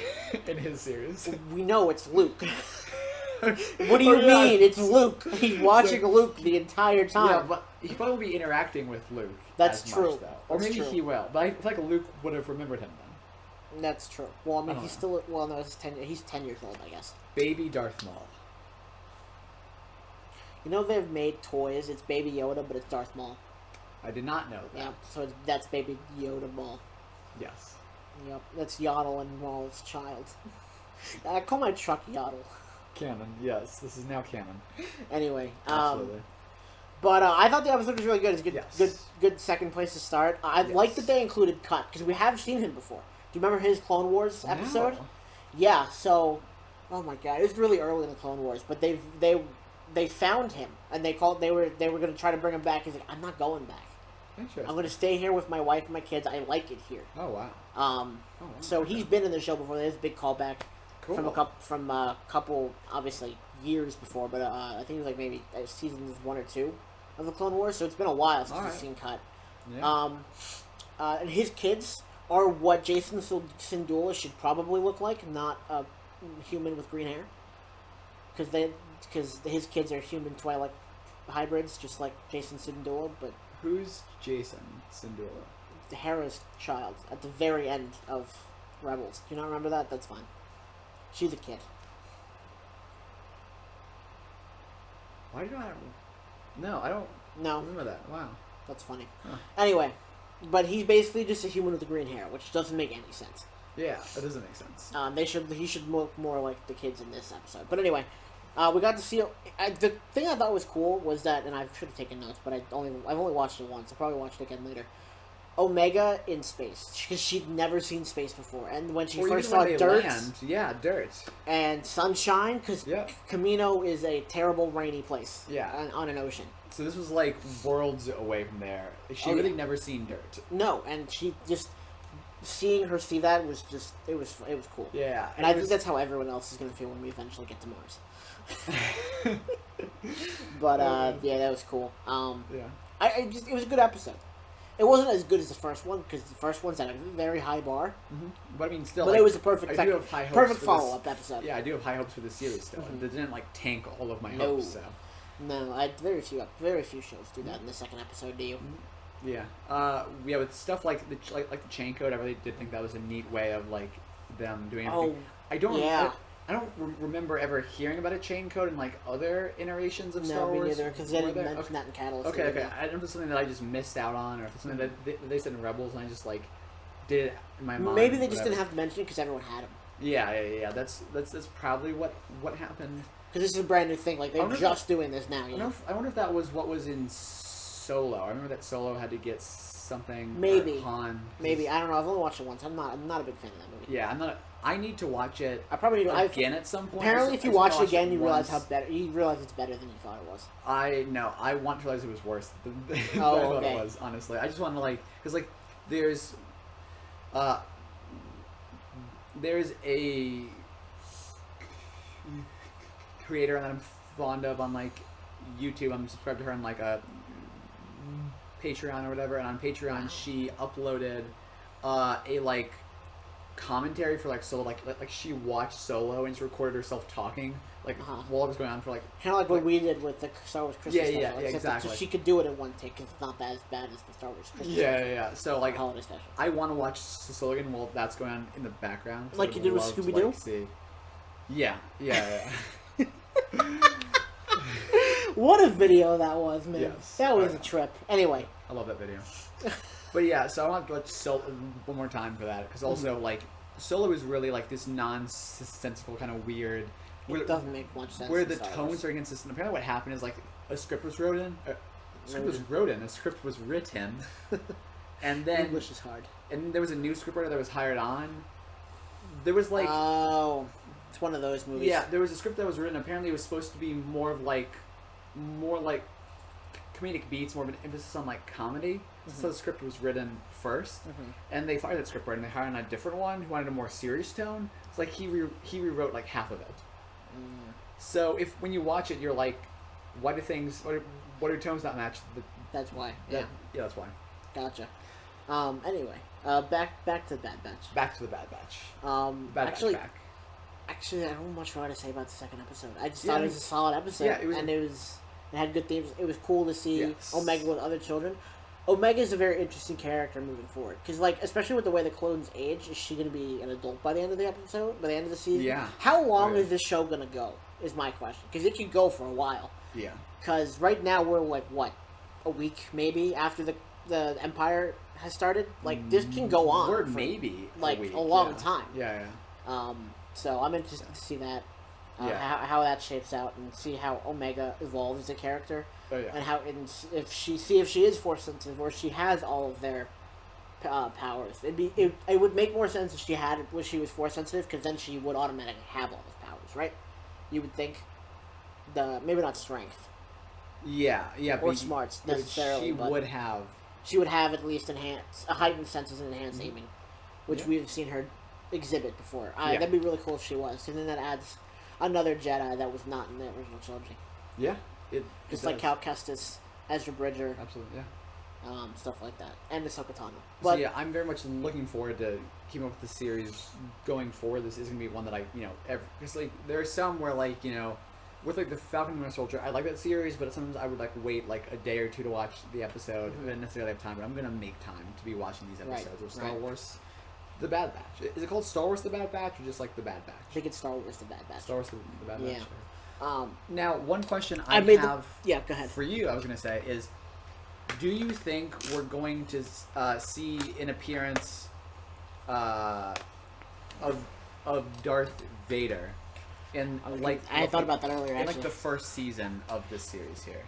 in his series. We know it's Luke. What do you mean? It's Luke. He's watching Luke the entire time. Yeah, but he probably won't be interacting with Luke. That's as true. Much, though. Or That's maybe true. he will. But I feel like Luke would have remembered him then. That's true. Well, I mean, I he's don't still. Well, no, he's 10 years old, I guess. Baby Darth Maul. You know they've made toys. It's Baby Yoda, but it's Darth Maul. I did not know that. Yeah, so that's Baby Yoda Maul. Yes. Yep, that's Yaddle and Maul's child. I call my truck Yaddle. Canon. Yes, this is now canon. Anyway, Absolutely. but I thought the episode was really good. It's a Yes. good second place to start. I like that they included Cut because we have seen him before. Do you remember his Clone Wars episode? No. Yeah. So, oh my god, it was really early in the Clone Wars, but they found him and they were going to try to bring him back. He's like, I'm not going back. Interesting. I'm going to stay here with my wife and my kids. I like it here. Oh wow. So okay. he's been in the show before. There's a big callback. Cool. From a couple, obviously years before, but I think it was like maybe seasons 1 or 2 of the Clone Wars. So it's been a while since we've seen Cut. Yeah. And his kids are what Jason Syndulla should probably look like, not a human with green hair, because his kids are human Twilight hybrids, just like Jason Syndulla. But Who's Jason Syndulla? Hera's child at the very end of Rebels. Do you not remember that? That's fine. She's a kid. Why do I? No, I don't No, remember that. Wow. that's funny. Huh. Anyway, but he's basically just a human with green hair, which doesn't make any sense. Yeah, that doesn't make sense. He should look more like the kids in this episode. But anyway, we got to see. The thing I thought was cool was that, and I should have taken notes, but I've only watched it once. I'll probably watch it again later. Omega in space, because she'd never seen space before, and when she first saw dirt, dirt, and sunshine, because Yeah. Camino is a terrible rainy place, Yeah. on an ocean. So this was like worlds away from there. She really never seen dirt. No, and she just seeing her see that was just it was cool. Yeah, And I think that's how everyone else is gonna feel when we eventually get to Mars. But yeah, that was cool. Yeah. It was a good episode. It wasn't as good as the first one because the first one's at a very high bar. Mm-hmm. But I mean, still. But like, it was a perfect perfect follow-up episode. Yeah, I do have high hopes for the series still. Mm-hmm. They didn't like tank all of my No. hopes. So. No, very few shows do that in the second episode. Do you? Yeah. Yeah, with stuff like the chain code, I really did think that was a neat way of like them doing everything. Oh, I don't. yeah. I don't remember ever hearing about a chain code in like other iterations of Star No, me Wars. neither, because they Were didn't there? mention that in Catalyst. Okay. either. I don't know if it's something that I just missed out on, or if it's something that they said in Rebels and I just like did it in my mind. Maybe they just whatever. didn't have to mention it because everyone had them. Yeah. That's probably what happened. Because this is a brand new thing. Like, they're just doing this now, you know? I wonder if that was what was in Solo. I remember that Solo had to get something. Maybe. Han. Maybe. I don't know. I've only watched it once. I'm not a big fan of that movie. Yeah, I'm not. I need to watch it. I probably need to. Again at some point. Apparently, if you I just watch it wanna again, you realize once. how better. You realize it's better than you thought it was. I know. I want to realize it was worse than what I Oh, thought okay. it was. Honestly, I just want to because there's a creator that I'm fond of on YouTube. I'm subscribed to her on a Patreon or whatever, and on Patreon she uploaded a commentary for Solo. Like she watched Solo and she recorded herself talking while it was going on for Kind of like what we did with the Star Wars Christmas special. Yeah, except exactly. So she could do it in one take because it's not as bad as the Star Wars Christmas special. Yeah. So holiday special. I want to watch Solo again while that's going on in the background. Like you did with Scooby-Doo? See. Yeah. What a video that was, man. Yes. That was a trip. Anyway. I love that video. But yeah, so I want to let Solo one more time for that because also like Solo is really like this nonsensical kind of weird. It doesn't make much sense. Where the tones are inconsistent. Apparently, what happened is like a script was written. A script was written, and then English is hard. And there was a new scriptwriter that was hired on. There was like it's one of those movies. Yeah, there was a script that was written. Apparently, it was supposed to be more like comedic beats, more of an emphasis on like comedy. So the script was written first, and they fired that scriptwriter and they hired on a different one who wanted a more serious tone. It's like he rewrote like half of it. So when you watch it, you're like, why do tones not match? That's why. Yeah, that's why. Gotcha. Anyway, back to the Bad Batch. Back to the Bad Batch. Actually, Batch back. Actually, I don't have much more to say about the second episode. I just thought it was a solid episode. Yeah, it had good themes. It was cool to see Omega with other children. Omega is a very interesting character moving forward because, like, especially with the way the clones age, is she going to be an adult by the end of the episode? By the end of the season? Yeah. How long is this show going to go? Is my question because it could go for a while. Yeah. Because right now we're like a week maybe after the Empire has started. Like this can go on. Or maybe like a long time. Yeah. So I'm interested to see that. How that shapes out and see how Omega evolves as a character. Oh, yeah. And if she is force sensitive or she has all of their powers. It would make more sense if she was force sensitive because then she would automatically have all the powers, right? You would think maybe not strength. Yeah. Or smarts necessarily. She would have at least heightened senses and enhanced aiming, which we've seen her exhibit before. That'd be really cool if she was, because then that adds another Jedi that was not in the original trilogy. Yeah, just like Cal Kestis, Ezra Bridger, absolutely, yeah, stuff like that, and Ahsoka Tano. But so, I'm very much looking forward to keeping up with the series going forward. This is going to be one that because like there are some where with like the Falcon and Winter Soldier, I like that series, but sometimes I would like wait like a day or two to watch the episode. I didn't necessarily have time, but I'm going to make time to be watching these episodes of Star Wars. The Bad Batch. Is it called Star Wars The Bad Batch or just like The Bad Batch? I think it's Star Wars The Bad Batch. Star Wars The Bad Batch. Yeah. Now, one question I have go ahead. for you, I was going to say, is do you think we're going to see an appearance of Darth Vader in I thought about that earlier, in like the first season of this series here?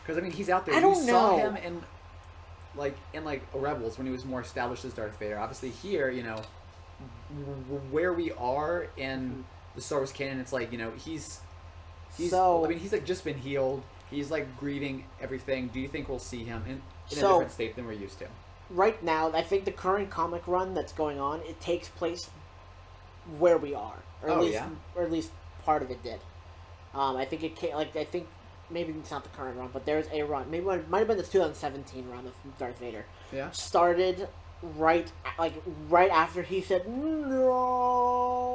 Because I mean, he's out there. I don't know. Saw him in Rebels when he was more established as Darth Vader. Obviously here, where we are in the Star Wars canon, it's like, he's like just been healed. He's like grieving everything. Do you think we'll see him in a different state than we're used to? Right now, I think the current comic run that's going on, it takes place where we are, or at least part of it did. I think I think maybe it's not the current run, but there's a run. Maybe it might have been the 2017 run of Darth Vader. Yeah. Started right after he said no.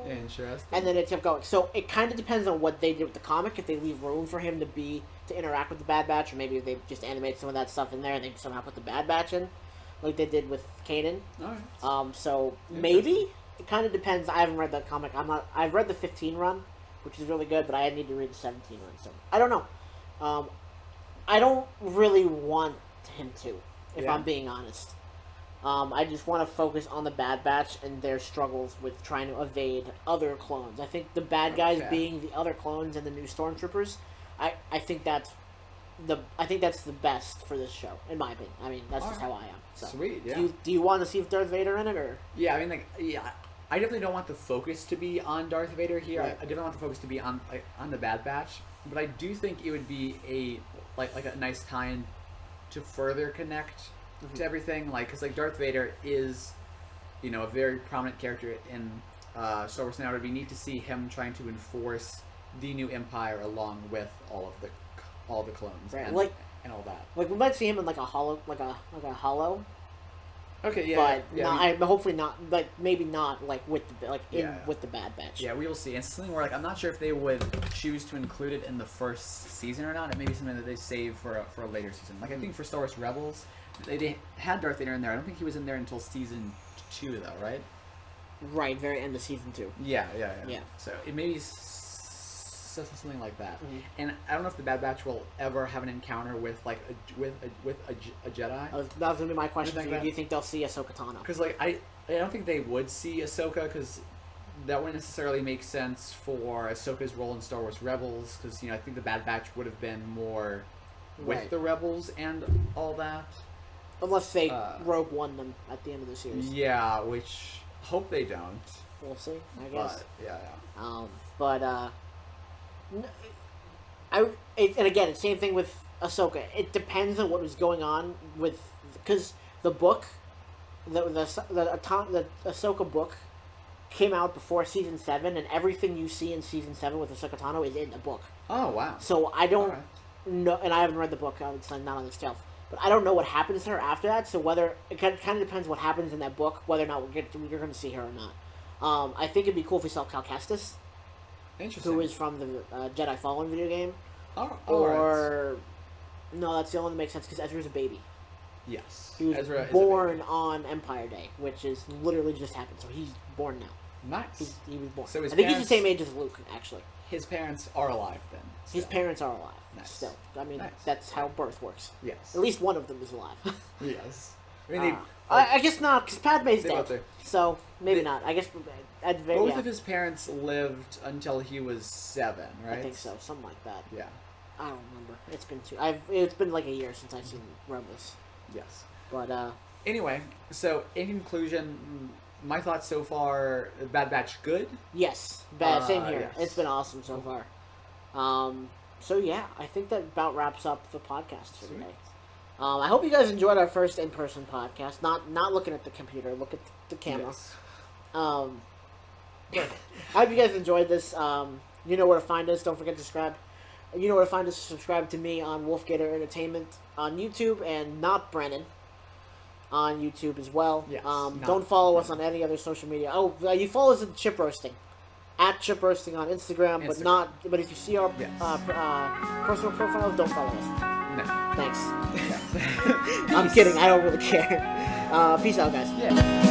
Interesting. And then it kept going. So it kind of depends on what they did with the comic. If they leave room for him to interact with the Bad Batch, or maybe if they just animate some of that stuff in there and they somehow put the Bad Batch in, like they did with Kanan. All right. So maybe it kind of depends. I haven't read that comic. I've read the 15 run, which is really good, but I need to read the 17 run. So I don't know. I don't really want him to, if I'm being honest. I just want to focus on the Bad Batch and their struggles with trying to evade other clones. I think the bad guys being the other clones and the new stormtroopers. I think that's the best for this show, in my opinion. I mean, that's just how I am. So, sweet. Yeah. Do you want to see Darth Vader in it, or? Yeah, I mean, I definitely don't want the focus to be on Darth Vader here. Right. I definitely want the focus to be on the Bad Batch, but I do think it would be a nice tie-in to further connect to everything, because Darth Vader is, a very prominent character in Star Wars now. It'd be neat to see him trying to enforce the new Empire along with all the clones, right? and all that. Like we might see him in like a hollow. Okay, yeah, but hopefully not. Like maybe not with the with the Bad Batch. Yeah, we will see. And it's something where I'm not sure if they would choose to include it in the first season or not. It may be something that they save for a later season. I think for Star Wars Rebels, they had Darth Vader in there. I don't think he was in there until season 2, though, right? Right, very end of season 2. Yeah. So it may be something like that. And I don't know if the Bad Batch will ever have an encounter with like a Jedi. That was gonna be my question to you. Do you think they'll see Ahsoka Tano? Because like I don't think they would see Ahsoka, because that wouldn't necessarily make sense for Ahsoka's role in Star Wars Rebels, because I think the Bad Batch would have been more with the Rebels and all that. Unless they Rogue One them at the end of the series. Yeah, which hope they don't. We'll see, I guess. But, and again, same thing with Ahsoka. It depends on what was going on with, because the book, the Ahsoka book, came out before season 7, and everything you see in season 7 with Ahsoka Tano is in the book. Oh wow! So I don't know, and I haven't read the book. It's not on the shelf. But I don't know what happens to her after that, so whether it kind of depends what happens in that book, whether or not we're going to see her or not. I think it'd be cool if we saw Cal Kestis, who is from the Jedi Fallen video game. No, that's the only one that makes sense because Ezra's a baby. Yes, he was born on Empire Day, which is literally just happened. So he's born now. Nice. He was born. So I think he's the same age as Luke, actually. His parents are alive then. Still. His parents are alive. Nice. Still, I mean, that's how birth works. Yes. At least one of them is alive. Yes. I mean, I guess not, because Padme's dead. So maybe not. I guess. Both of his parents lived until he was 7, right? I think so, something like that. Yeah. I don't remember. It's been like a year since I've seen Rebels. Yes. But anyway, so in conclusion, my thoughts so far: Bad Batch, good. Yes. Same here. Yes. It's been awesome so far. So yeah, I think that about wraps up the podcast for today. I hope you guys enjoyed our first in-person podcast. Not looking at the computer, look at the camera. Yes. I hope you guys enjoyed this. You know where to find us. Don't forget to subscribe. You know where to find us. Subscribe to me on Wolfgator Entertainment on YouTube, and not Brennan on YouTube as well. Yes, don't follow us on any other social media. Oh, you follow us at Chip Roasting. At Chip Roasting on Instagram. But if you see our personal profiles, don't follow us. No. Thanks. I'm kidding. I don't really care. Peace out, guys. Yeah.